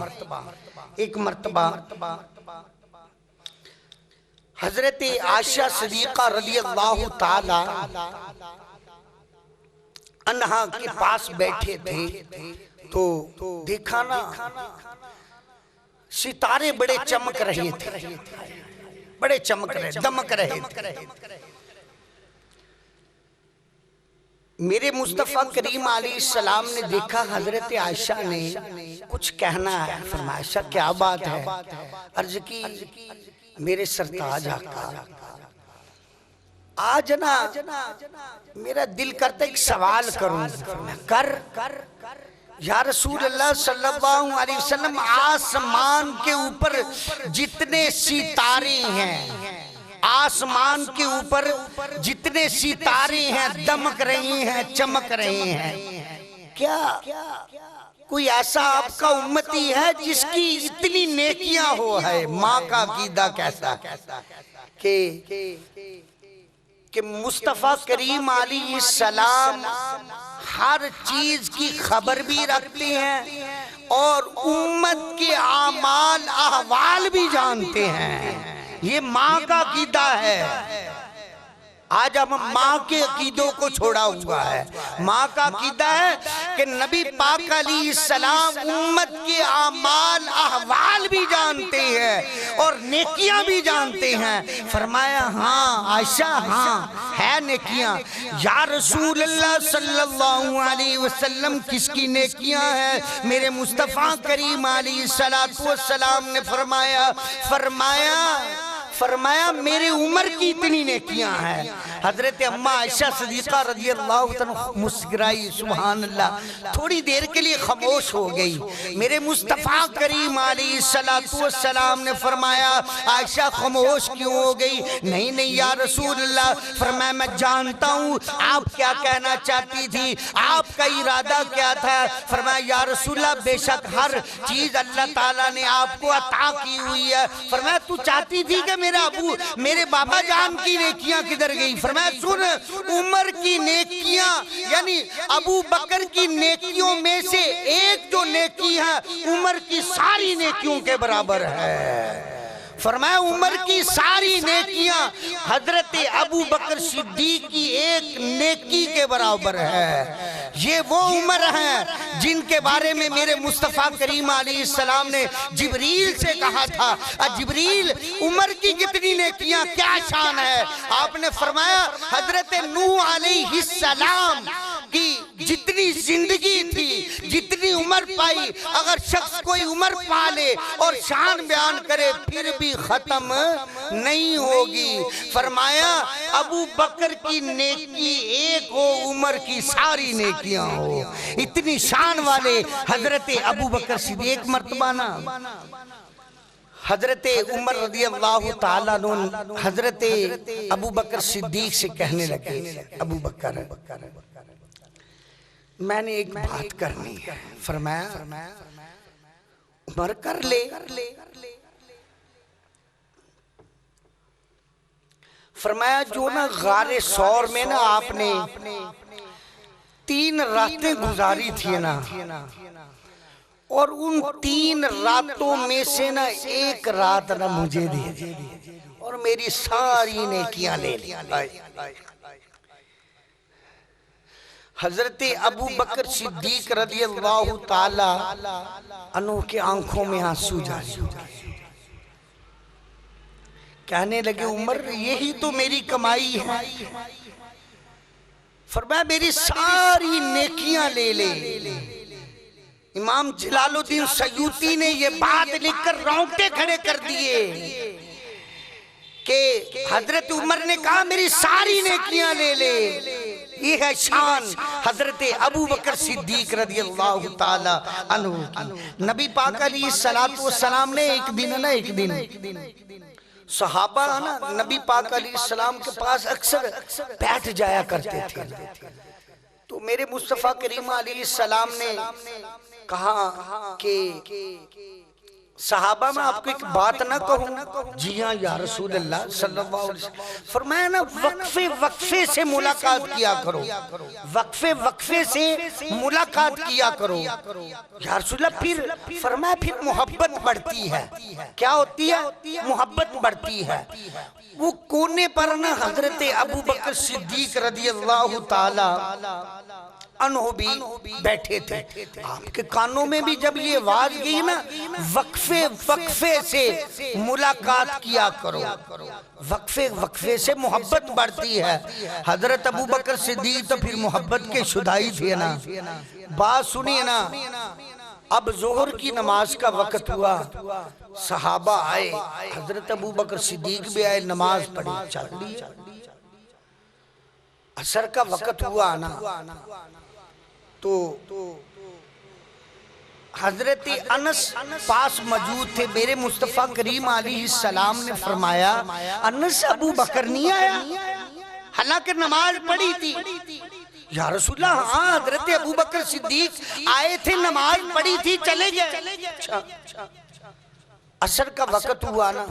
हजरत आयशा सिद्दीक़ा रज़ियल्लाहु ताला अन्हा के पास बैठे थे तो देखा ना सितारे बड़े चमक रहे थे, बड़े चमक रहे, दमक रहे थे। मेरे मुस्तफ़ा करीम अलैहिस्सलाम ने देखा हजरत आयशा ने कुछ कहना है। फरमाया आयशा क्या बात है? अर्ज की मेरे सरताज आका आज ना मेरा दिल करता एक सवाल करूं। कर या रसूल अल्लाह सल्लल्लाहु अलैहि वसल्लम, आसमान के ऊपर जितने सितारे हैं, आसमान के ऊपर जितने सितारे हैं दमक रहे हैं, चमक रहे हैं, क्या कोई ऐसा आपका उम्मती है जिसकी इतनी नेकियां हो है? माँ का अकीदा कैसा कि मुस्तफ़ा करीम अलैहिस्सलाम हर चीज की खबर भी रखते हैं और उम्मत के आमाल अहवाल भी जानते हैं। ये माँ का अकीदा है। आज हम माँ के अकीदों को छोड़ा हुआ है। माँ का अकीदा है कि नबी पाक अलैहिस्सलाम उम्मत के आमाल अहवाल भी जानते हैं और नेकियां भी जानते हैं। फरमाया हाँ आयशा, हाँ है नेकियां। या रसूल अल्लाह सल्लल्लाहु अलैहि वसल्लम किसकी नेकियां हैं? मेरे मुस्तफ़ा करीम अलैहिस्सलातु वस्सलाम ने फरमाया मेरे उम्र की इतनी नेकियां हैं। हजरत अम्मा आयशा सिद्दीक़ा रज़ियल्लाहु तआला मुस्कुराई, सुभान अल्लाह। थोड़ी देर के लिए खामोश हो गई। मेरे मुस्तफ़ा करीम अलैहिस्सलातु वस्सलाम ने फरमाया आयशा खामोश क्यों हो गई? नहीं नहीं या रसूल अल्लाह। फरमाया मैं जानता हूँ आप क्या कहना चाहती थी, आपका इरादा क्या था। फरमाया या रसूल अल्लाह बेशक हर चीज अल्लाह ताला ने आपको अता की हुई है। फरमाया तू चाहती थी कि मेरे बाबा जान की नेकियां किधर गई? फरमाया सुन, उमर की नेकियां यानी अबू बकर की नेकियों में से एक जो नेकी है उमर की सारी नेकियों के बराबर है। फरमाया उमर की सारी नेकियां हजरत अबू बकर सिद्दीक की एक नेकी के बराबर है। ये वो उमर है जिनके बारे में मेरे मुस्तफ़ा करीम अलैहिस्सलाम ने जिब्रील से कहा था जिब्रील उमर की कितनी नेकियां, क्या शान है? आपने फरमाया हजरत नूह अलैहिस्सलाम की जितनी जिंदगी थी, जितनी उम्र पाई, अगर शख्स कोई उम्र पाले और शान बयान करे फिर भी खत्म नहीं होगी। फरमाया अबू बकर की नेकी एक हो, उमर की सारी नेकियां हो। इतनी शान वाले हजरत अबू बकर सिद्दीक। एक मर्तबा ना हजरत उमर रज़ियल्लाहु ताला अन्हु हजरत अबू बकर सिद्दीक से कहने लगे अबू बकर मैंने एक बात करनी है। फरमाया उमर कर ले। फरमाया जो ना गारे सौर में ना आपने 3 रातें गुजारी थी ना, और उन 3 रातों में से ना एक रात ना मुझे दे और मेरी सारी नेकियां ले ली। हजरत अबू बकर सिद्दीक रज़ियल्लाहु ताला अन्हु के आंखों में आंसू जारी हो गए। कहने लगे उमर यही तो मेरी कमाई है। फरमाया मेरी सारी नेकियां ले ले। इमाम जलालुद्दीन सयूती ने ये बात लिखकर रोंगटे खड़े कर दिए कि हजरत उमर ने कहा मेरी सारी नेकियां ले ले। ये है शान हजरत अबू बकर सिद्दीक रज़ियल्लाहु ताला अन्हु की। नबी पाक अलैहिस्सलातु वस्सलाम ने एक दिन सहाबा ना नबी पाक अलैहिस्सलाम के पास अक्सर बैठ जाया करते थे। तो मेरे मुस्तफ़ा करीम अलैहिस्सलाम ने कहा कि सहाबा में आपको एक बात ना कहूं? जी हाँ या रसूल अल्लाह सल्लल्लाहु अलैहि वसल्लम। फरमाया ना वक्फे वक्फे से मुलाकात किया करो, वक्फे वक्फे से मुलाकात किया करो या रसूल अल्लाह। फिर फरमाया फिर मोहब्बत बढ़ती है। क्या होती है? मोहब्बत बढ़ती है। वो कोने पर ना हजरत अबू बकर सिद्दीक रदियल्लाहु ताला अन्हु भी बैठे थे। आपके कानों में भी जब ये आवाज गई ना, वक्फे वक्फे से मुलाकात किया करो, वक्फे वक्फे से मोहब्बत बढ़ती है। हजरत अबू बकर सिद्दीक तो फिर मोहब्बत के शुदाई थे ना। बात सुनिए ना, अब जोहर की नमाज का वक्त हुआ, सहाबा आए, हजरत अबू बकर सिद्दीक भी आए, नमाज पढ़ी, चल ली। असर का वक्त हुआ ना, तो हजरत अनस पास मौजूद थे। मेरे मुस्तफ़ा करीम अलैहिस्सलाम ने फरमाया, अनस अबू बकर नहीं आया? हालांकि नमाज पढ़ी थी। या रसूलल्लाह, हाँ हजरत अबू बकर सिद्दीक आए थे, नमाज पढ़ी थी, चले गए। असर का वक्त हुआ ना,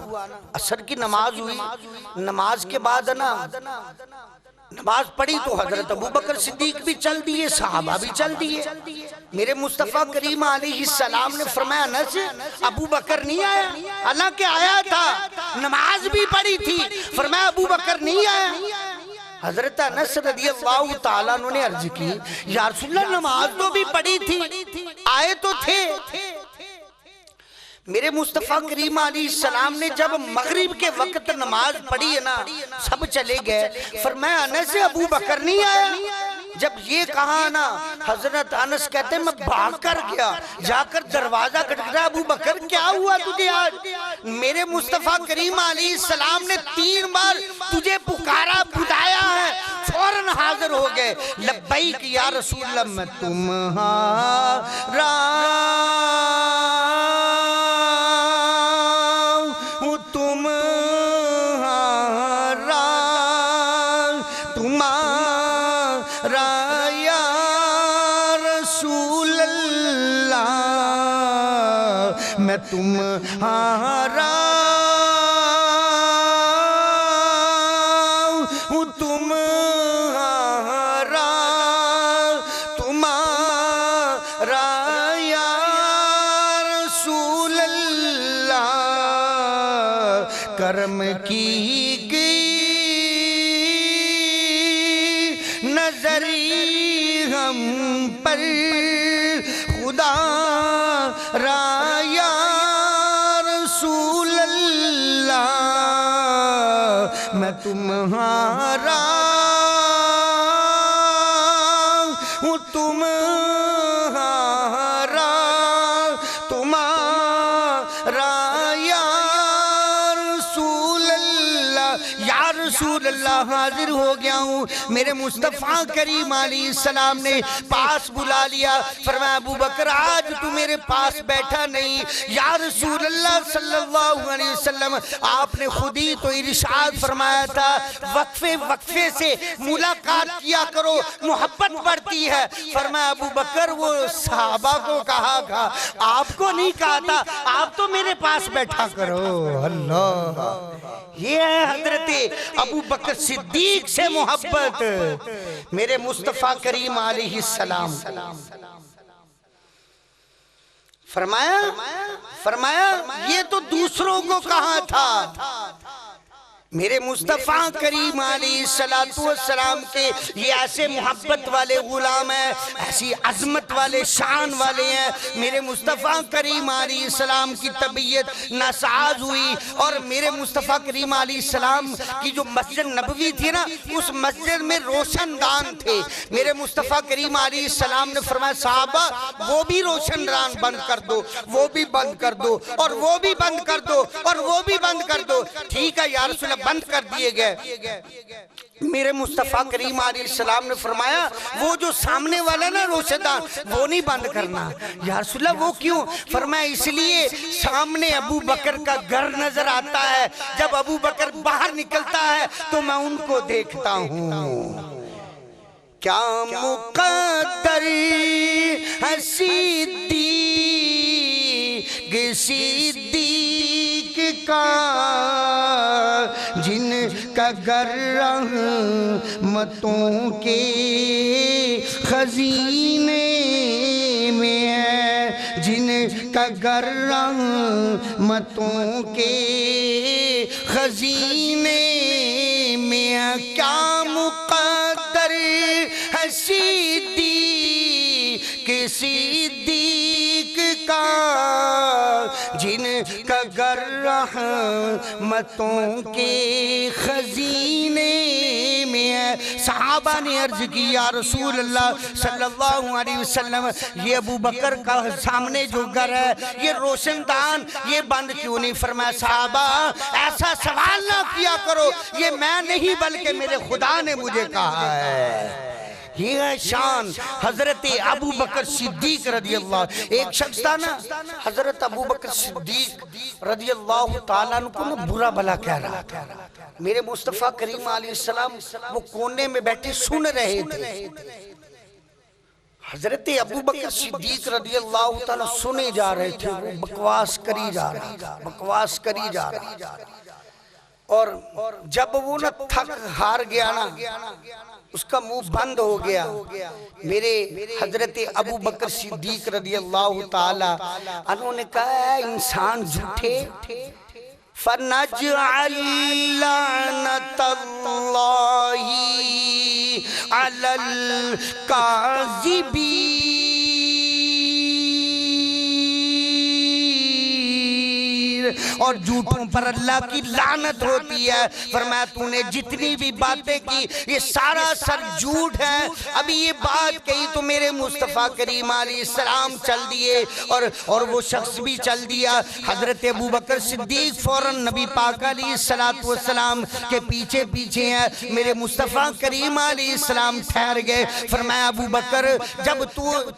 असर की नमाज हुई, नमाज के बाद ना नमाज पढ़ी तो हजरत अबू बकर सिद्दीक भी चल दिए, सहाबा भी चल दिए। मेरे मुस्तफ़ा करीम अलैहिस्सलाम ने फरमाया, अनस अबू बकर नहीं आया? हालांकि आया था, नमाज भी पढ़ी थी। फरमाया अबू बकर नहीं आया? हजरत अनस रदियल्लाहु ताला ने अर्ज की, या रसूलल्लाह नमाज तो भी पढ़ी थी, आए तो थे। मेरे मुस्तफ़ा करीम अलैहिस्सलाम ने जब मगरिब के वक्त नमाज पढ़ी है ना, सब चले गए। फरमाया अनस अबू बकर नहीं आया? जब ये कहा ना, हजरत अनस कहते मैं भाग कर गया, जाकर दरवाजा खटखटाया, अबू बकर क्या हुआ तुझे आज? मेरे मुस्तफ़ा करीम अलैहिस्सलाम ने 3 बार तुझे पुकारा, बुलाया है, फौरन हाजिर हो गए। लब्बैक या रसूलल्लाह, मैं तुम्हारा तुम्हारा तुम्हारा तुम्हारा या रसूल अल्लाह, करम की गई नजरी हम पर, खुदा राया मैं तुम्हारा हूँ, तुम्हारा तुम्हारा या रसूल अल्लाह। या रसूल अल्लाह, हाजिर हो गया हूँ। मेरे मुस्तफ़ा करीम अलैहिस्सलाम ने पास बुला लिया। फरमाया अबू बकर आज तू मेरे पास बैठा नहीं। या रसूल अल्लाह सल्लल्लाहु अलैहि वसल्लम, आपने खुद ही तो इरशाद फरमाया था, वक्फे वक्फे से मुलाकात किया करो, मोहब्बत बढ़ती है। फरमाया अबू बकर वो सहाबा को कहा था, आपको नहीं कहा था, आप तो मेरे पास बैठा करो। अल्लाह, ये है हजरत अबू बकर सिद्दीक से मोहब्बत। मेरे मुस्तफ़ा करीम अलैहिस्सलाम फरमाया ये तो दूसरों को कहा था, मेरे मुस्तफ़ा करीम अलैहिस्सलाम के ये ऐसे मोहब्बत वाले गुलाम हैं, ऐसी अजमत वाले शान वाले हैं। मेरे मुस्तफ़ा करीम अलैहिस्सलाम की तबीयत नासाज हुई और मेरे मुस्तफ़ा करीम अलैहिस्सलाम की जो मस्जिद नबवी थी ना, उस मस्जिद में रोशनदान थे। मेरे मुस्तफ़ा करीम अलैहिस्सलाम ने फरमाया साहबा वो भी रोशनदान बंद कर दो, वो भी बंद कर दो, और वो भी बंद कर दो, और वो भी बंद कर दो। ठीक है या रसूल, बंद कर दिए गए। मेरे मुस्तफ़ा करीम अलैहिस्सलाम ने फरमाया वो जो सामने वाला ना रोशनदान, वो नहीं बंद करना। या रसूल वो क्यों? फरमाया इसलिए सामने अबू बकर का घर नजर आता है, जब अबू बकर बाहर निकलता है तो मैं उनको देखता हूँ। क्या मुक़द्दर है सिद्दीक़ सिद्दीक का, जिनका घर रहमतों के खजीने में है, जिनका घर रहमतों के खजीने में है। क्या मुक़द्दर है सिद्दीक का, जिनका घर रहमतों के खजीने में है। सहाबा ने अर्ज की, या रसूल अल्लाह सल्लल्लाहु अलैहि वसल्लम, ये अबू बकर का सामने जो घर है ये रोशनदान, ये बंद क्यों नहीं? फरमाया सहाबा ऐसा सवाल ना किया करो, ये मैं नहीं बल्कि मेरे खुदा ने मुझे कहा है। ये है शान हजरत अबू बकर सिद्दीक रदी अल्लाह। एक शख्स था ना, हजरत अबू बकर सिद्दीक रदी अल्लाह ताला को ना बुरा भला कह रहा था। मेरे मुस्तफ़ा करीम अलैहिस्सलाम वो कोने में बैठे सुन रहे थे। हजरत अबू बकर सिद्दीक रदी अल्लाह ताला सुने जा रहे थे, वो बकवास करी जा रहा। और जब वो ना थक हार गया ना, उसका मुंह बंद हो गया। मेरे हजरत अबू बकर सिद्दीक रदी अल्लाह ताला उन्होंने कहा, इंसान झूठे, फनजअल लानतल्लाहि अलल काज़िबीन, और झूठों पर अल्लाह की लानत होती है। फरमाया तूने जितनी भी बातें की ये सारा सर झूठ है। अभी ये बात कही तो मेरे मुस्तफ़ा करीम अलैहिस्सलाम चल दिए और वो शख्स भी चल दिया। हजरत अबू बकर सिद्दीक फौरन नबी पाक अलैहिस्सलातु वस्सलाम के पीछे पीछे है। मेरे मुस्तफ़ा करीम अलैहिस्सलाम ठहर गए। फरमाया अबू बकर, जब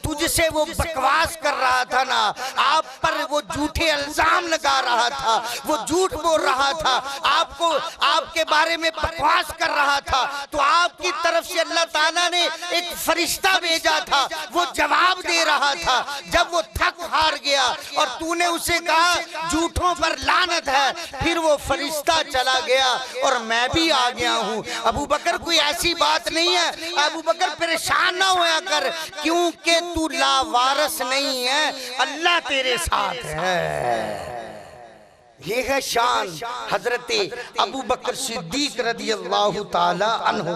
तुझसे वो बकवास कर रहा था ना, आप पर वो झूठे इल्जाम लगा रहा था, वो झूठ बोल रहा था, आपको आपके बारे में बकवास कर रहा था, तो आपकी तरफ से अल्लाह ताला ने एक फरिश्ता भेजा था, वो जवाब दे रहा था। जब वो थक हार गया और तूने उसे कहा झूठों पर लानत है, फिर वो फरिश्ता चला गया और मैं भी आ गया हूँ। अबू बकर कोई ऐसी बात नहीं है, अबू बकर परेशान ना होया कर, क्योंकि तू लावारस नहीं है, अल्लाह तेरे साथ है। ये है शान हजरत अबू बकर सिद्दीक रदी अल्लाह ताला अन्हु।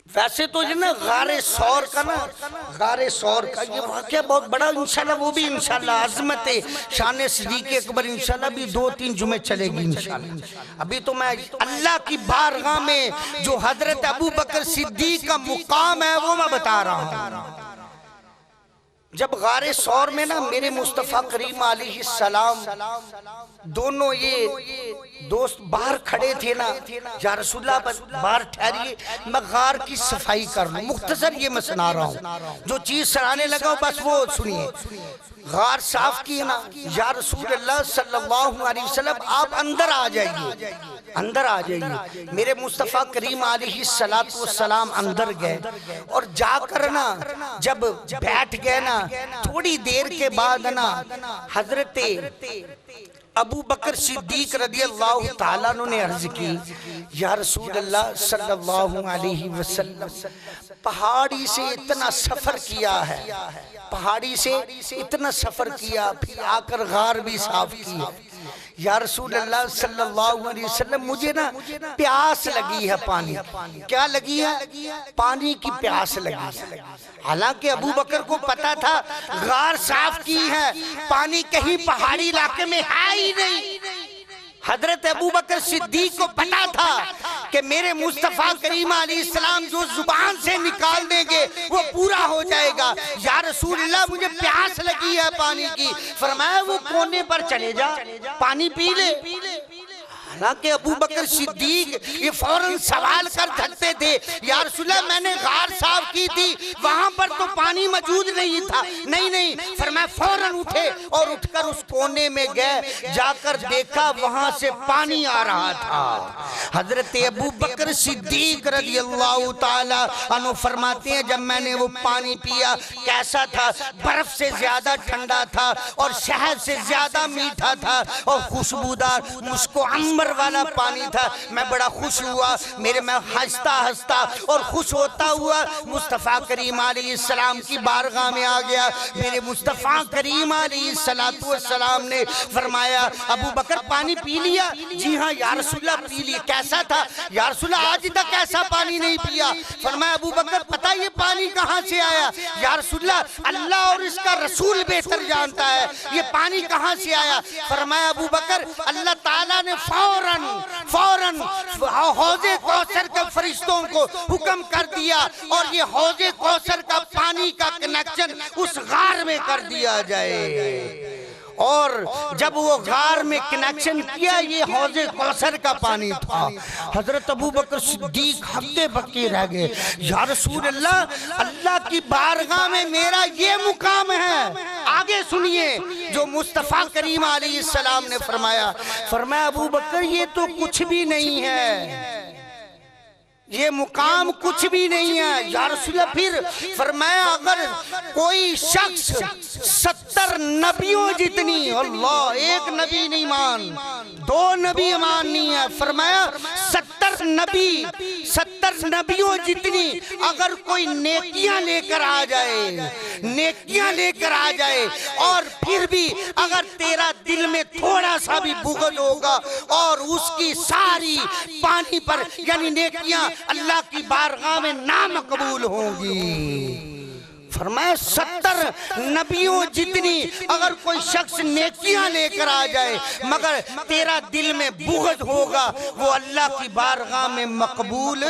वैसे तो जो ना गारे सौर का ये वाक़या बहुत बड़ा, इंशाल्लाह वो भी इंशाल्लाह अज़मत शान सिद्दीक़ अकबर इंशाल्लाह भी 2-3 जुमे चलेगी इंशाल्लाह। अभी तो मैं अल्लाह की बारगाह में जो हजरत अबू बकर सिद्दीक का मुकाम है वो मैं बता रहा हूँ। जब गारे सौर में ना मेरे मुस्तफ़ा करीम अलैहिस्सलाम दोनों ये दोस्त बाहर खड़े थे ना, या रसूलल्लाह बाहर ठहरिए, मैं गार की सफाई कर लूं। मुख्तसर ये मैं सुना रहा हूँ, जो चीज सुनाने लगा हूं बस वो सुनिए। गार साफ किए ना, या रसूलल्लाह सल्लल्लाहु अलैहि वसल्लम आप अंदर आ जाइए, अंदर आ जाइए। मेरे मुस्तफ़ा करीम अलैहिस्सलातु वस्सलाम अंदर गए और जाकर ना जब बैठ गए ना, थोड़ी देर के बाद ना हजरत अबू बकर सिद्दीक रदी अल्लाह ताला ने अर्ज की, या रसूल अल्लाह सल्लल्लाहु अलैहि वसल्लम, पहाड़ी से इतना सफर किया है, पहाड़ी से इतना सफर किया, फिर आकर गार भी साफ की। या रसूल अल्लाह सल्लल्लाहु अलैहि वसल्लम, मुझे ना प्यास लगी है, पानी क्या लगी है, पानी की प्यास लगी है। हालांकि अबू बकर को पता था गार साफ की है, पानी कहीं पहाड़ी इलाके में है ही नहीं। हजरत अबू बकर सिद्दीक को पता था कि मेरे मुस्तफ़ा करीम अलैहिस्सलाम जो जुबान से निकाल देंगे वो पूरा हो जाएगा। या रसूलल्लाह मुझे प्यास लगी है पानी की। फरमाया वो कोने पर चले जा, पानी पी ले। हालांकि अबू बकर सिद्दीक ये फौरन सवाल कर सकते थे, या रसूलल्लाह मैंने गार साफ की थी वहां पर तो पानी मौजूद नहीं था। नहीं, फरमाया फौरन उठे और उठकर उस कोने में गए, जाकर देखा वहां से पानी आ रहा था। हजरत अबू बकर सिद्दीक रज़ियल्लाहु ताला अन्हु फरमाते हैं जब मैंने वो पानी पिया कैसा था, बर्फ से ज्यादा ठंडा था और शहद से ज्यादा मीठा था और खुशबूदार मुझको अंबर वाला पानी था। मैं बड़ा खुश हुआ, मेरे में हंसता हंसता और खुश होता हुआ मुस्तफ़ा करीम अलैहिस्सलाम की बारगाह में आ गया। मेरे मुस्तफ़ा करीम अलैहिस्सलाम ने फरमाया अबू बकर पानी पी लिया? जी हाँ या रसूलल्लाह पी लिया। कैसा था? या रसूलल्लाह आज तक ऐसा पानी नहीं पिया। फरमाया अबू बकर पता ये पानी कहाँ से आया? या रसूलल्लाह अल्लाह और इसका रसूल बेहतर जानता है, ये पानी कहाँ से आया? फरमाया अबू बकर अल्लाह ताला ने फौरन हौज़े कौसर के फरिश्तों को हुक्म कर दिया और ये हौज़े कौसर का पानी का कनेक्शन उस गार में कर दिया जाए। और जब वो गार में कनेक्शन किया ये हौज़े कौसर का पानी था। हजरत अबू बकर सिद्दीक हक्के बक्के रह गए। या रसूल अल्लाह, अल्लाह की बारगाह में मेरा ये मुकाम है। आगे सुनिए जो मुस्तफ़ा करीम अलैहिस्सलाम ने फरमाया अबू बकर ये तो कुछ भी नहीं है, ये मुकाम कुछ भी नहीं है। या रसूलल्लाह फिर फरमाया अगर कोई शख्स 70 नबियों जितनी, अल्लाह एक नबी नहीं मान, 2 नबी माननी है, फरमाया 70 नबियों जितनी अगर कोई नेकियां लेकर आ जाए और फिर भी अगर तेरा दिल में थोड़ा सा भी बुग़्ज़ होगा और उसकी सारी पानी पर यानी नेकियां अल्लाह की बारगाह में ना मकबूल होंगी। फरमाया 70 नबियों जितनी अगर कोई शख्स नेकियां लेकर आ जाए मगर तेरा दिल में बुग़्ज़ होगा वो अल्लाह की बारगाह में मकबूल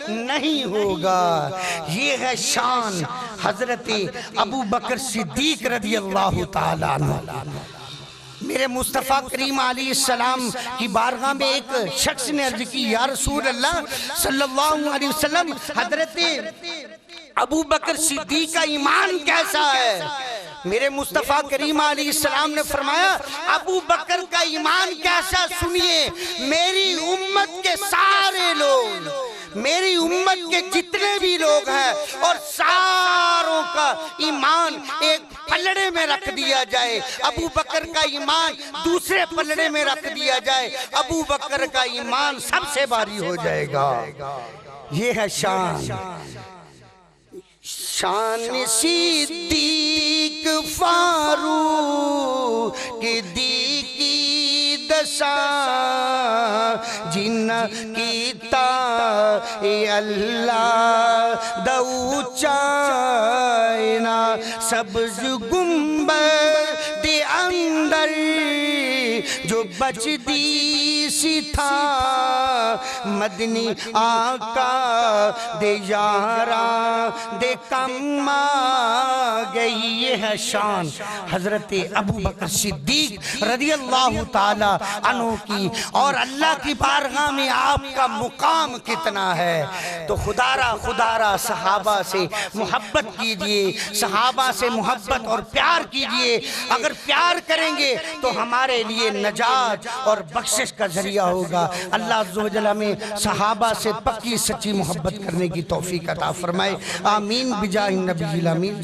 नहीं होगा। ये है शान हजरत अबू बकर सिद्दीक रज़ियल्लाहु ताला अन्हु। मेरे मुस्तफ़ा करीम अलैहिस्सलाम की बारगाह में एक शख्स ने अर्ज की या रसूल अल्लाह सल्लल्लाहु अलैहि वसल्लम हजरत अबू बकर सिद्दीक का ईमान कैसा है? मेरे मुस्तफ़ा करीम अलैहिस्सलाम ने फरमाया अबू बकर का ईमान कैसा सुनिए, मेरी उम्मत के सारे लोग, मेरी उम्मत के जितने भी लोग हैं और सारों का ईमान एक पलड़े में रख दिया जाए, अबू बकर का ईमान दूसरे पलड़े में रख दिया जाए, अबू बकर का ईमान सबसे भारी हो जाएगा। ये है शान सिद्दीक फारूक की दशा जिन कीता अल्लाह दऊ चाइना सब्ज गुंबद अंदर जो बचदी सी था मदनी आका दे यारा दे कम आ गई। ये है शान हजरत अबू बकर सिद्दीक रज़ियल्लाहु ताला अन्हु की। और अल्लाह की बारगाह में आपका मुकाम कितना है। तो खुदारा सहाबा से मोहब्बत कीजिए, सहाबा से मोहब्बत और प्यार कीजिए। अगर प्यार करेंगे तो हमारे लिए नजात और बख्शिश का जरिया होगा। अल्लाह अज़्ज़ व जल्ल में सहाबा से पक्की सच्ची मोहब्बत करने की तौफीक अता फरमाए। आमीन बिजाहि नबील अमीन।